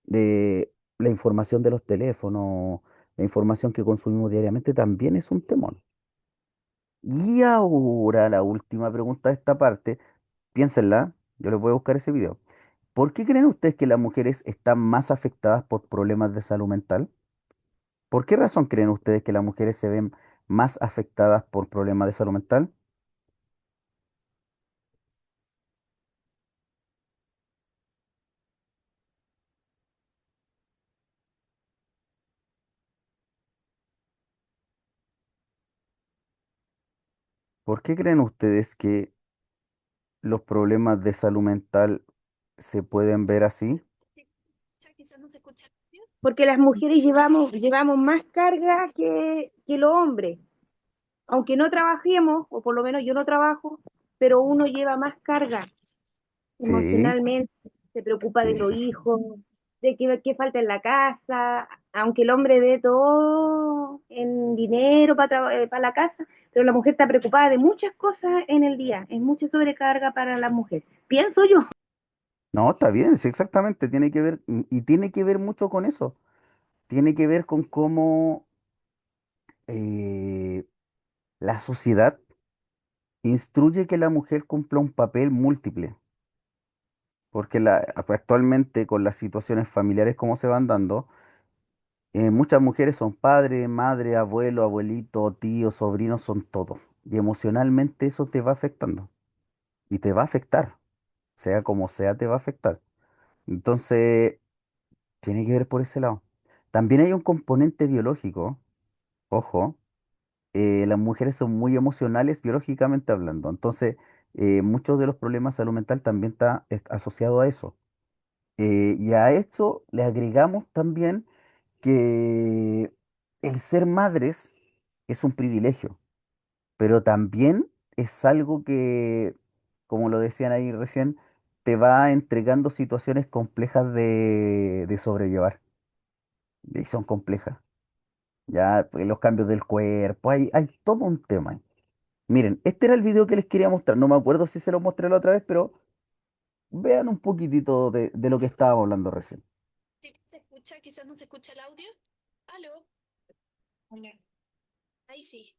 [SPEAKER 1] De la información de los teléfonos, la información que consumimos diariamente también es un temor. Y ahora la última pregunta de esta parte, piénsenla, yo les voy a buscar ese video. ¿Por qué creen ustedes que las mujeres están más afectadas por problemas de salud mental? ¿Por qué razón creen ustedes que las mujeres se ven más afectadas por problemas de salud mental? ¿Por qué creen ustedes que los problemas de salud mental se pueden ver así.
[SPEAKER 7] Porque las mujeres llevamos más carga que los hombres. Aunque no trabajemos, o por lo menos yo no trabajo, pero uno lleva más carga
[SPEAKER 1] Sí,
[SPEAKER 7] emocionalmente, se preocupa de
[SPEAKER 1] sí,
[SPEAKER 7] los
[SPEAKER 1] sí, sí.
[SPEAKER 7] hijos, de qué falta en la casa, aunque el hombre dé todo en dinero para la casa, pero la mujer está preocupada de muchas cosas en el día, es mucha sobrecarga para la mujer. Pienso yo.
[SPEAKER 1] No, está bien, sí, exactamente. Tiene que ver, y tiene que ver mucho con eso. Tiene que ver con cómo eh, la sociedad instruye que la mujer cumpla un papel múltiple. Porque actualmente con las situaciones familiares como se van dando, muchas mujeres son padres, madre, abuelo, abuelito, tío, sobrino, son todo. Y emocionalmente eso te va afectando. Y te va a afectar. Sea como sea, te va a afectar. Entonces, tiene que ver por ese lado. También hay un componente biológico, ojo, las mujeres son muy emocionales biológicamente hablando. Entonces, muchos de los problemas de salud mental también está asociado a eso. Y a esto le agregamos también que el ser madres es un privilegio, pero también es algo que, como lo decían ahí recién, te va entregando situaciones complejas de sobrellevar. Y son complejas. Ya, pues, los cambios del cuerpo, hay todo un tema ahí. Miren, este era el video que les quería mostrar. No me acuerdo si se lo mostré la otra vez, pero vean un poquitito de lo que estábamos hablando recién.
[SPEAKER 9] Sí, se escucha, quizás no se escucha el audio. Aló, hola. Ahí sí.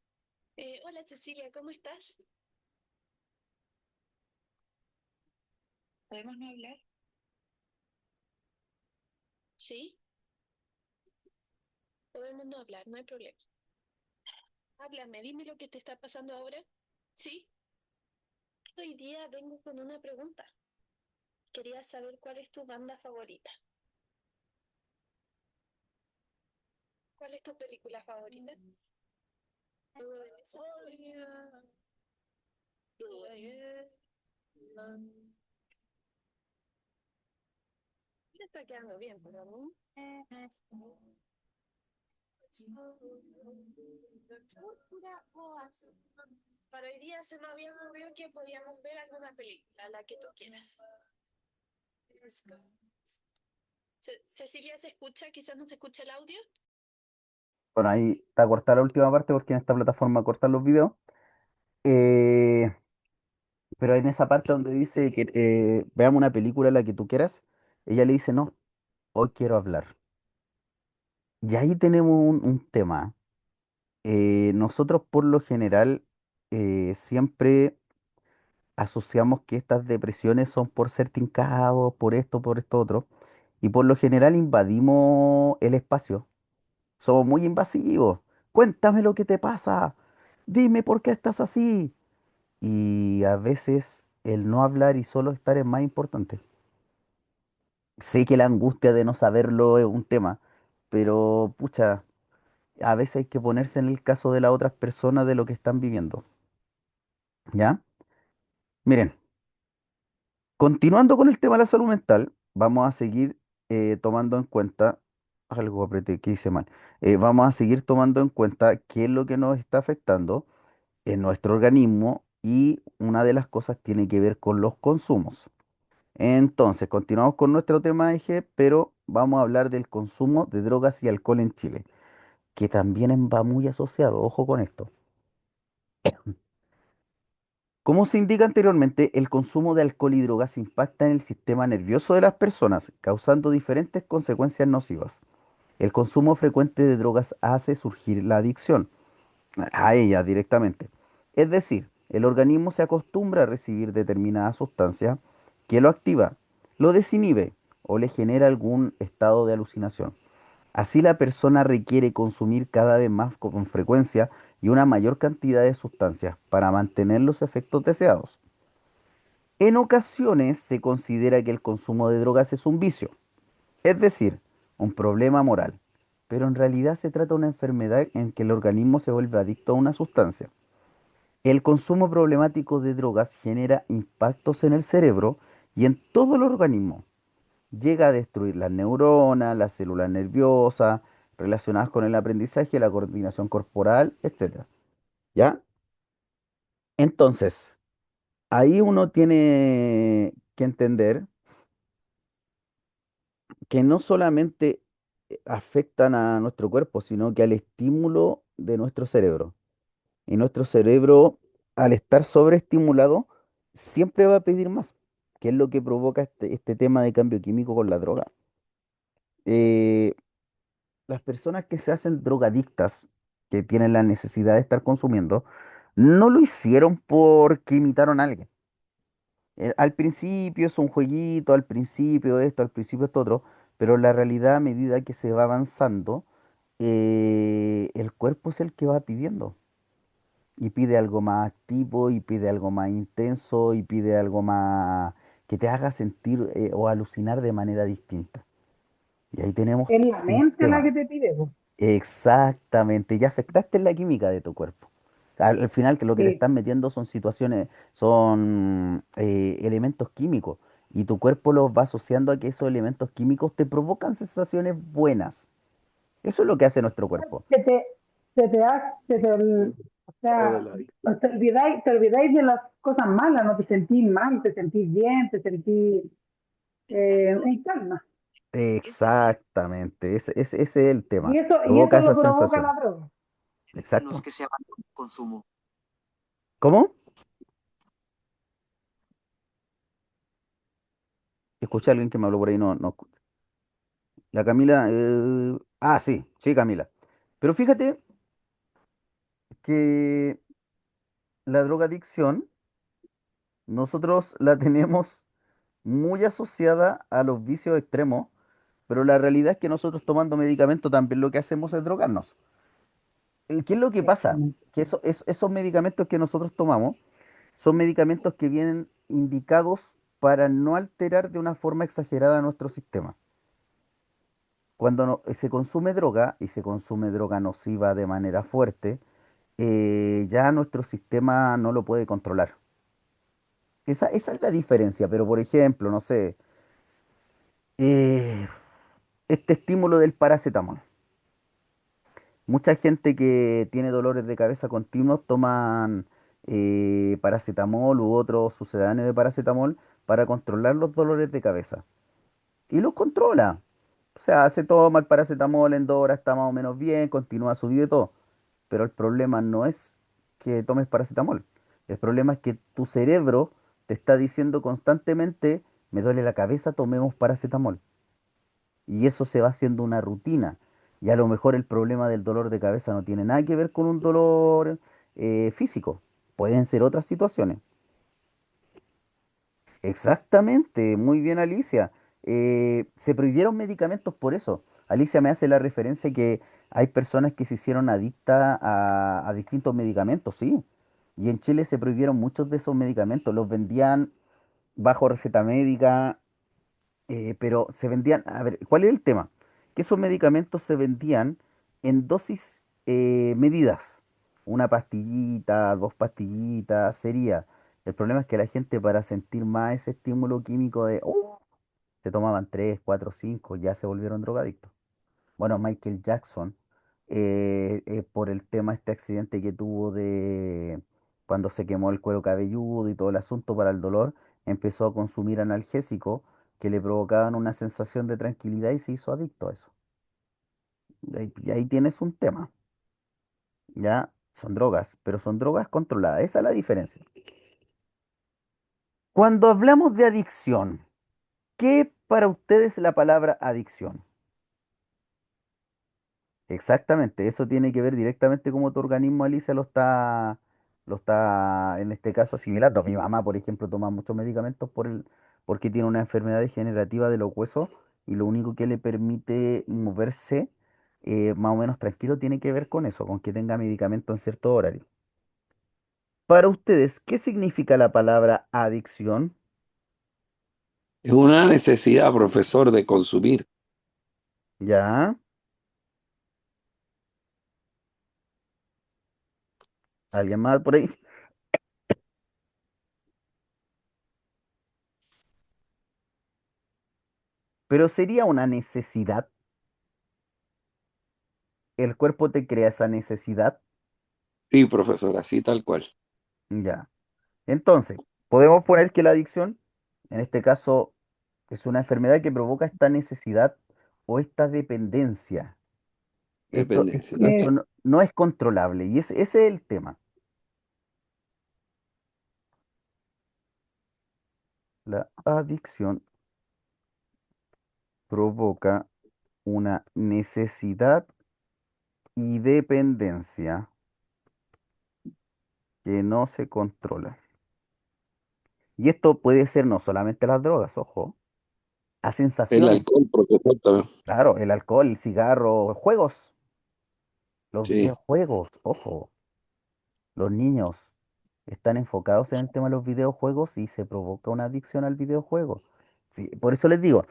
[SPEAKER 9] Hola Cecilia, ¿cómo estás? ¿Podemos no hablar? Sí, podemos no hablar, no hay problema. Háblame, dime lo que te está pasando ahora. Sí, hoy día vengo con una pregunta. Quería saber cuál es tu banda favorita. ¿Cuál es tu película favorita? Juego de memoria. Juego de... Me está quedando bien, pero no. Púrpura o azul. Para hoy día se me había ocurrido que podíamos ver alguna película, la que tú quieras. Cecilia, ¿se escucha? Quizás no se escucha el audio.
[SPEAKER 1] Bueno, ahí está cortada la última parte porque en esta plataforma cortan los videos. Eh, pero en esa parte donde dice que veamos una película la que tú quieras, ella le dice, no, hoy quiero hablar. Y ahí tenemos un tema. Nosotros por lo general siempre asociamos que estas depresiones son por ser tincados, por esto otro, y por lo general invadimos el espacio. Somos muy invasivos. Cuéntame lo que te pasa. Dime por qué estás así. Y a veces el no hablar y solo estar es más importante. Sé que la angustia de no saberlo es un tema, pero pucha, a veces hay que ponerse en el caso de las otras personas de lo que están viviendo. ¿Ya? Miren, continuando con el tema de la salud mental, vamos a seguir tomando en cuenta, algo apreté que hice mal. Vamos a seguir tomando en cuenta qué es lo que nos está afectando en nuestro organismo y una de las cosas tiene que ver con los consumos. Entonces, continuamos con nuestro tema eje, pero vamos a hablar del consumo de drogas y alcohol en Chile, que también va muy asociado, ojo con esto. Como se indica anteriormente, el consumo de alcohol y drogas impacta en el sistema nervioso de las personas, causando diferentes consecuencias nocivas. El consumo frecuente de drogas hace surgir la adicción a ellas directamente. Es decir, el organismo se acostumbra a recibir determinada sustancia que lo activa, lo desinhibe o le genera algún estado de alucinación. Así la persona requiere consumir cada vez más con frecuencia y una mayor cantidad de sustancias para mantener los efectos deseados. En ocasiones se considera que el consumo de drogas es un vicio, es decir, un problema moral, pero en realidad se trata de una enfermedad en que el organismo se vuelve adicto a una sustancia. El consumo problemático de drogas genera impactos en el cerebro y en todo el organismo. Llega a destruir las neuronas, las células nerviosas relacionadas con el aprendizaje, la coordinación corporal, etcétera. ¿Ya? Entonces, ahí uno tiene que entender que no solamente afectan a nuestro cuerpo, sino que al estímulo de nuestro cerebro. Y nuestro cerebro, al estar sobreestimulado, siempre va a pedir más, que es lo que provoca este tema de cambio químico con la droga. Eh, las personas que se hacen drogadictas, que tienen la necesidad de estar consumiendo, no lo hicieron porque imitaron a alguien. Al principio es un jueguito, al principio esto, al principio esto otro, pero la realidad a medida que se va avanzando, el cuerpo es el que va pidiendo. Y pide algo más activo, y pide algo más intenso, y pide algo más que te haga sentir o alucinar de manera distinta. Y ahí tenemos
[SPEAKER 3] Es la
[SPEAKER 1] un
[SPEAKER 3] mente la
[SPEAKER 1] tema.
[SPEAKER 3] que te pide, po.
[SPEAKER 1] Exactamente, ya afectaste la química de tu cuerpo. Al final lo que te
[SPEAKER 3] Sí,
[SPEAKER 1] están metiendo son situaciones, son elementos químicos y tu cuerpo los va asociando a que esos elementos químicos te provocan sensaciones buenas. Eso es lo que hace nuestro cuerpo.
[SPEAKER 3] se te, se te hace, o sea, te olvidáis de las cosas malas, no te sentís mal, te sentís bien, te sentís en calma.
[SPEAKER 1] Exactamente, ese es el tema.
[SPEAKER 3] Y
[SPEAKER 1] Provoca
[SPEAKER 3] eso
[SPEAKER 1] esa
[SPEAKER 3] lo provoca
[SPEAKER 1] sensación.
[SPEAKER 3] la droga.
[SPEAKER 1] Exacto. ¿Cómo? Escuché a alguien que me habló por ahí, no. La Camila, sí, sí, Camila. Pero fíjate que la drogadicción nosotros la tenemos muy asociada a los vicios extremos, pero la realidad es que nosotros tomando medicamento también lo que hacemos es drogarnos. ¿Qué es lo que pasa?
[SPEAKER 3] Exactamente.
[SPEAKER 1] Que esos medicamentos que nosotros tomamos son medicamentos que vienen indicados para no alterar de una forma exagerada nuestro sistema. Cuando se consume droga y se consume droga nociva de manera fuerte, ya nuestro sistema no lo puede controlar. Esa es la diferencia, pero por ejemplo, no sé, eh, este estímulo del paracetamol. Mucha gente que tiene dolores de cabeza continuos toman paracetamol u otros sucedáneos de paracetamol para controlar los dolores de cabeza. Y los controla. O sea, se toma el paracetamol en 2 horas, está más o menos bien, continúa su vida y todo. Pero el problema no es que tomes paracetamol. El problema es que tu cerebro te está diciendo constantemente, me duele la cabeza, tomemos paracetamol. Y eso se va haciendo una rutina. Y a lo mejor el problema del dolor de cabeza no tiene nada que ver con un dolor físico. Pueden ser otras situaciones. Exactamente, muy bien Alicia. Se prohibieron medicamentos por eso. Alicia me hace la referencia que hay personas que se hicieron adictas a distintos medicamentos, sí. Y en Chile se prohibieron muchos de esos medicamentos. Los vendían bajo receta médica, pero se vendían, a ver, ¿cuál es el tema? Que esos medicamentos se vendían en dosis medidas. Una pastillita, 2 pastillitas, sería. El problema es que la gente para sentir más ese estímulo químico de, se tomaban 3, 4, 5, ya se volvieron drogadictos. Bueno, Michael Jackson, por el tema, este accidente que tuvo de cuando se quemó el cuero cabelludo y todo el asunto para el dolor, empezó a consumir analgésicos que le provocaban una sensación de tranquilidad y se hizo adicto a eso. Y ahí tienes un tema, ya son drogas, pero son drogas controladas, esa es la diferencia. Cuando hablamos de adicción, ¿qué para ustedes es la palabra adicción? Exactamente, eso tiene que ver directamente cómo tu organismo, Alicia, lo está en este caso asimilando. Mi mamá, por ejemplo, toma muchos medicamentos porque tiene una enfermedad degenerativa de los huesos y lo único que le permite moverse más o menos tranquilo tiene que ver con eso, con que tenga medicamento en cierto horario. Para ustedes, ¿qué significa la palabra adicción?
[SPEAKER 6] Es una necesidad, profesor, de consumir.
[SPEAKER 1] ¿Ya? ¿Alguien más por ahí? pero sería una necesidad. El cuerpo te crea esa necesidad.
[SPEAKER 6] Sí, profesor, así tal cual.
[SPEAKER 1] Ya. Entonces, podemos poner que la adicción, en este caso, es una enfermedad que provoca esta necesidad o esta dependencia.
[SPEAKER 6] Dependencia, tal
[SPEAKER 1] Esto
[SPEAKER 3] Eh,
[SPEAKER 6] cual.
[SPEAKER 1] no es controlable y ese es el tema. La adicción provoca una necesidad y dependencia que no se controla. Y esto puede ser no solamente las drogas, ojo, a
[SPEAKER 6] El
[SPEAKER 1] sensaciones.
[SPEAKER 6] alcohol, profesor, también.
[SPEAKER 1] Claro, el alcohol, el cigarro, juegos, los
[SPEAKER 6] Sí,
[SPEAKER 1] videojuegos, ojo, los niños están enfocados en el tema de los videojuegos y se provoca una adicción al videojuego. Sí, por eso les digo,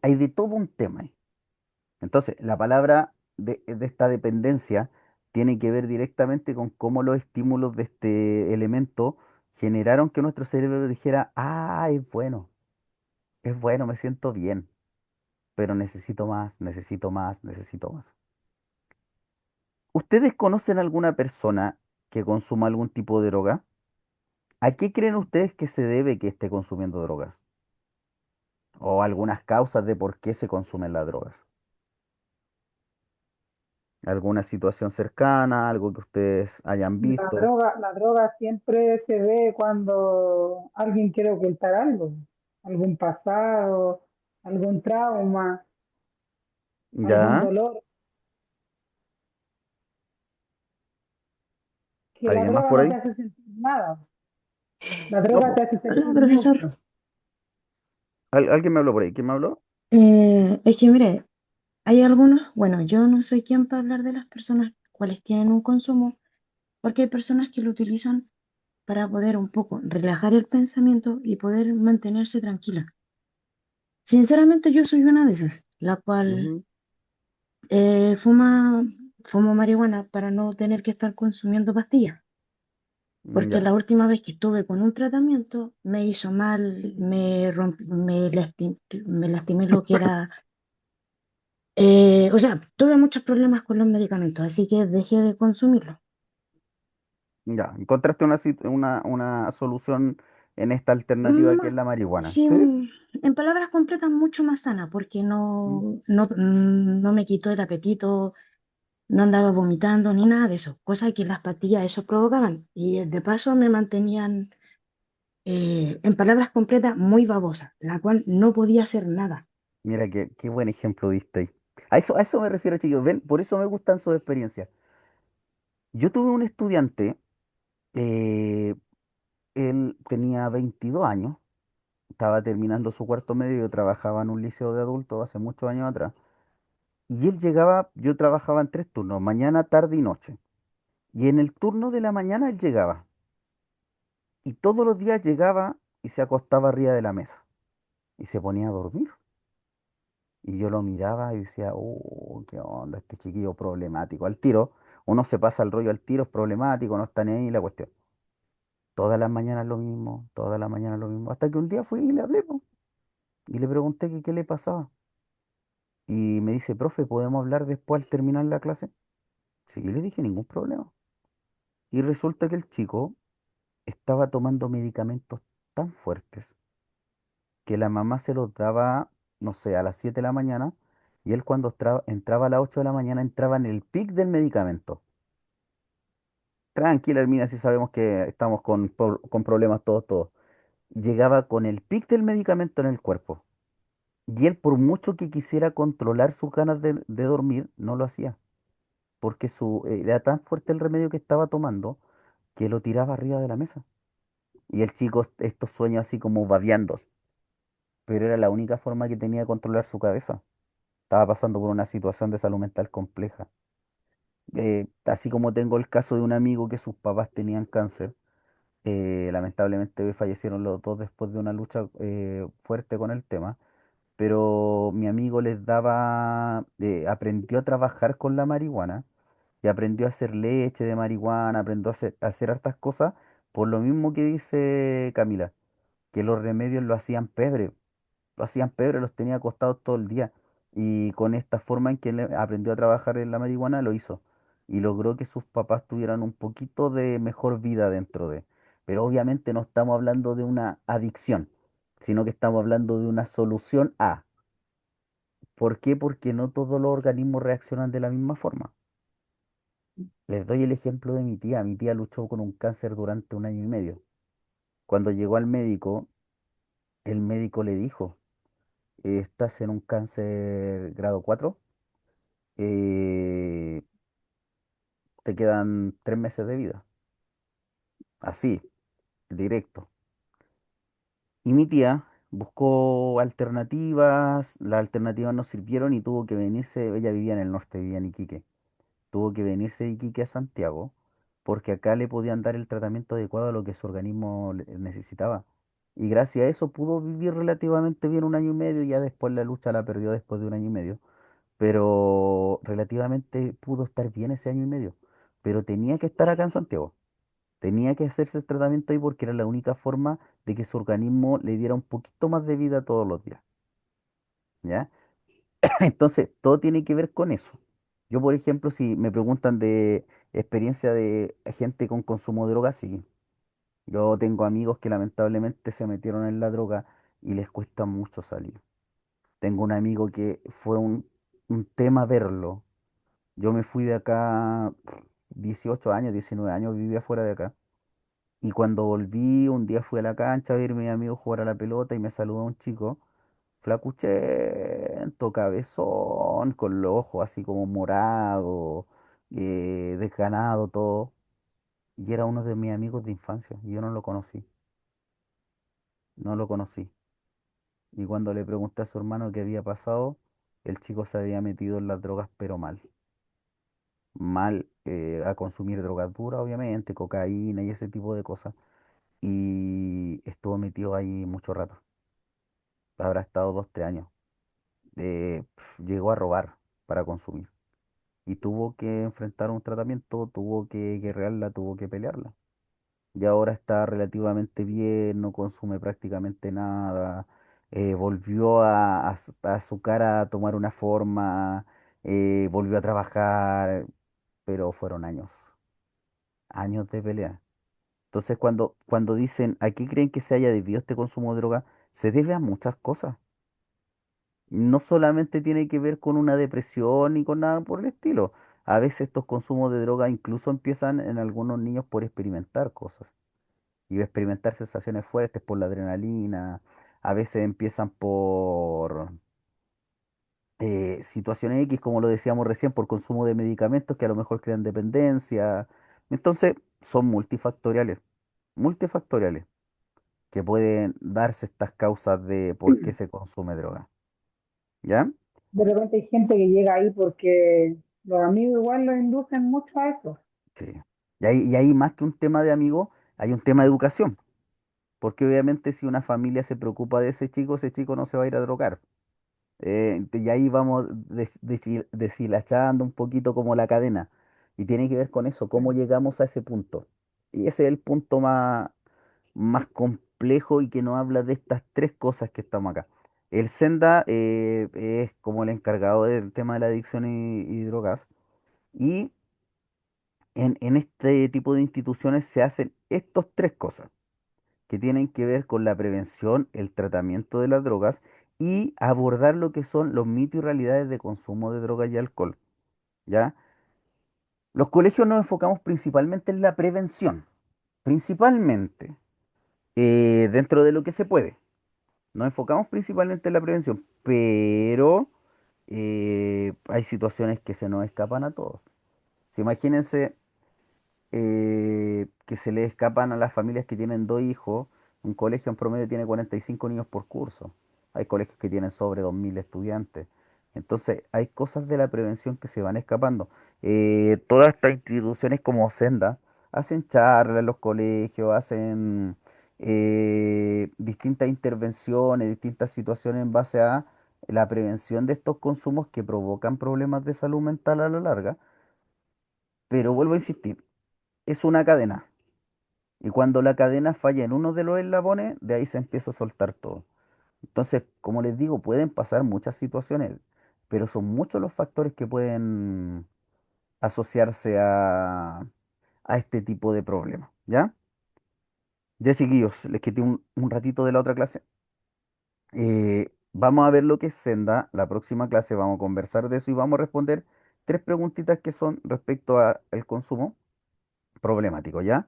[SPEAKER 1] hay de todo un tema ahí. Entonces, la palabra de esta dependencia tiene que ver directamente con cómo los estímulos de este elemento generaron que nuestro cerebro dijera, ah, es bueno, me siento bien, pero necesito más, necesito más, necesito más. ¿Ustedes conocen alguna persona que consuma algún tipo de droga? ¿A qué creen ustedes que se debe que esté consumiendo drogas? O algunas causas de por qué se consumen las drogas. ¿Alguna situación cercana, algo que ustedes hayan visto?
[SPEAKER 3] la droga siempre se ve cuando alguien quiere ocultar algo, algún pasado, algún trauma, algún
[SPEAKER 1] ¿Ya?
[SPEAKER 3] dolor, que la
[SPEAKER 1] ¿Alguien más
[SPEAKER 3] droga
[SPEAKER 1] por
[SPEAKER 3] no te
[SPEAKER 1] ahí?
[SPEAKER 3] hace sentir nada, la
[SPEAKER 1] No,
[SPEAKER 3] droga
[SPEAKER 1] po.
[SPEAKER 3] te hace
[SPEAKER 10] Hola,
[SPEAKER 3] sentir
[SPEAKER 10] profesor.
[SPEAKER 3] mucho.
[SPEAKER 1] ¿Alguien me habló por ahí? ¿Quién me habló?
[SPEAKER 10] Es que mire, hay algunos, bueno, yo no soy quien para hablar de las personas cuales tienen un consumo, porque hay personas que lo utilizan para poder un poco relajar el pensamiento y poder mantenerse tranquila. Sinceramente, yo soy una de esas, la cual
[SPEAKER 1] Ujú.
[SPEAKER 10] fumo marihuana para no tener que estar consumiendo pastillas. Porque
[SPEAKER 1] Ya,
[SPEAKER 10] la última vez que estuve con un tratamiento me hizo mal, me lastimé lo que era. O sea, tuve muchos problemas con los medicamentos, así que dejé de consumirlos.
[SPEAKER 1] ya. Encontraste una solución en esta alternativa que es
[SPEAKER 10] Más,
[SPEAKER 1] la marihuana.
[SPEAKER 10] sí,
[SPEAKER 1] ¿Sí?
[SPEAKER 10] en palabras completas, mucho más sana, porque
[SPEAKER 1] Mm.
[SPEAKER 10] no me quitó el apetito, no andaba vomitando ni nada de eso, cosa que las pastillas eso provocaban. Y de paso me mantenían, en palabras completas, muy babosa, la cual no podía hacer nada.
[SPEAKER 1] Mira qué buen ejemplo diste ahí. A eso me refiero, chicos. Ven, por eso me gustan sus experiencias. Yo tuve un estudiante, eh, él tenía 22 años, estaba terminando su cuarto medio, yo trabajaba en un liceo de adultos hace muchos años atrás, y él llegaba, yo trabajaba en 3 turnos, mañana, tarde y noche, y en el turno de la mañana él llegaba, y todos los días llegaba y se acostaba arriba de la mesa, y se ponía a dormir, y yo lo miraba y decía, qué onda, este chiquillo problemático, al tiro, uno se pasa el rollo al tiro, es problemático, no está ni ahí la cuestión. Todas las mañanas lo mismo, todas las mañanas lo mismo, hasta que un día fui y le hablé, po, y le pregunté que qué le pasaba. Y me dice, profe, ¿podemos hablar después al terminar la clase? Sí, le dije, ningún problema. Y resulta que el chico estaba tomando medicamentos tan fuertes que la mamá se los daba, no sé, a las 7 de la mañana, y él cuando entraba a las 8 de la mañana entraba en el pic del medicamento. Tranquila, Hermina, si sabemos que estamos con problemas todos. Llegaba con el pic del medicamento en el cuerpo. Y él, por mucho que quisiera controlar sus ganas de dormir, no lo hacía. Porque era tan fuerte el remedio que estaba tomando que lo tiraba arriba de la mesa. Y el chico, estos sueños así como babeando, pero era la única forma que tenía de controlar su cabeza. Estaba pasando por una situación de salud mental compleja. Así como tengo el caso de un amigo que sus papás tenían cáncer, lamentablemente fallecieron los dos después de una lucha fuerte con el tema, pero mi amigo aprendió a trabajar con la marihuana y aprendió a hacer leche de marihuana, aprendió a hacer hartas cosas, por lo mismo que dice Camila, que los remedios lo hacían pebre. lo hacían pebre, los tenía acostados todo el día. Y con esta forma en que él aprendió a trabajar en la marihuana, lo hizo. Y logró que sus papás tuvieran un poquito de mejor vida dentro de. Pero obviamente no estamos hablando de una adicción, sino que estamos hablando de una solución a. ¿Por qué? Porque no todos los organismos reaccionan de la misma forma. Les doy el ejemplo de mi tía. Mi tía luchó con un cáncer durante un año y medio. Cuando llegó al médico, el médico le dijo, estás en un cáncer grado 4, eh, te quedan 3 meses de vida. Así, directo. Y mi tía buscó alternativas, las alternativas no sirvieron y tuvo que venirse, ella vivía en el norte, vivía en Iquique, tuvo que venirse de Iquique a Santiago porque acá le podían dar el tratamiento adecuado a lo que su organismo necesitaba. Y gracias a eso pudo vivir relativamente bien un año y medio, y ya después la lucha la perdió después de un año y medio, pero relativamente pudo estar bien ese año y medio, pero tenía que estar acá en Santiago. Tenía que hacerse el tratamiento ahí porque era la única forma de que su organismo le diera un poquito más de vida todos los días, ¿ya? Entonces, todo tiene que ver con eso. Yo, por ejemplo, si me preguntan de experiencia de gente con consumo de drogas, sí. Yo tengo amigos que lamentablemente se metieron en la droga y les cuesta mucho salir. Tengo un amigo que fue un tema verlo. Yo me fui de acá 18 años, 19 años, vivía fuera de acá. Y cuando volví, un día fui a la cancha a ver a mi amigo jugar a la pelota y me saludó un chico, flacuchento, cabezón, con los ojos así como morado, desganado, todo. Y era uno de mis amigos de infancia y yo no lo conocí, no lo conocí. Y cuando le pregunté a su hermano qué había pasado, el chico se había metido en las drogas, pero mal. Mal, a consumir drogas duras, obviamente, cocaína y ese tipo de cosas. Y estuvo metido ahí mucho rato. Habrá estado 2, 3 años. Llegó a robar para consumir. Y tuvo que enfrentar un tratamiento, tuvo que guerrearla, tuvo que pelearla. Y ahora está relativamente bien, no consume prácticamente nada. Volvió a su cara a tomar una forma, volvió a trabajar, pero fueron años, años de pelea. Entonces, cuando dicen, ¿a qué creen que se haya debido este consumo de droga? Se debe a muchas cosas. No solamente tiene que ver con una depresión ni con nada por el estilo. A veces estos consumos de droga incluso empiezan en algunos niños por experimentar cosas y experimentar sensaciones fuertes por la adrenalina. A veces empiezan por situaciones X, como lo decíamos recién, por consumo de medicamentos que a lo mejor crean dependencia. Entonces, son multifactoriales, multifactoriales, que pueden darse estas causas de por qué se consume droga. ¿Ya?
[SPEAKER 3] De repente hay gente que llega ahí porque los amigos igual los inducen mucho a eso.
[SPEAKER 1] Sí. Y ahí más que un tema de amigos, hay un tema de educación. Porque obviamente si una familia se preocupa de ese chico no se va a ir a drogar. Y ahí vamos deshilachando un poquito como la cadena. Y tiene que ver con eso, cómo llegamos a ese punto. Y ese es el punto más complejo y que nos habla de estas tres cosas que estamos acá. El Senda es como el encargado del tema de la adicción y drogas. Y en este tipo de instituciones se hacen estas tres cosas que tienen que ver con la prevención, el tratamiento de las drogas y abordar lo que son los mitos y realidades de consumo de drogas y alcohol. ¿Ya? Los colegios nos enfocamos principalmente en la prevención, principalmente, dentro de lo que se puede. Nos enfocamos principalmente en la prevención, pero hay situaciones que se nos escapan a todos. Si imagínense que se le escapan a las familias que tienen 2 hijos. Un colegio en promedio tiene 45 niños por curso. Hay colegios que tienen sobre 2.000 estudiantes. Entonces, hay cosas de la prevención que se van escapando. Todas estas instituciones como Senda hacen charlas en los colegios, hacen distintas intervenciones, distintas situaciones en base a la prevención de estos consumos que provocan problemas de salud mental a la larga. Pero vuelvo a insistir, es una cadena. Y cuando la cadena falla en uno de los eslabones, de ahí se empieza a soltar todo. Entonces, como les digo, pueden pasar muchas situaciones, pero son muchos los factores que pueden asociarse a este tipo de problemas, ¿ya? Ya, chiquillos, les quité un ratito de la otra clase. Vamos a ver lo que es Senda. La próxima clase vamos a conversar de eso y vamos a responder tres preguntitas que son respecto al consumo problemático, ¿ya?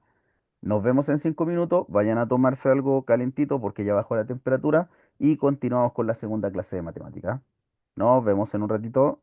[SPEAKER 1] Nos vemos en 5 minutos. Vayan a tomarse algo calentito porque ya bajó la temperatura y continuamos con la segunda clase de matemática. Nos vemos en un ratito.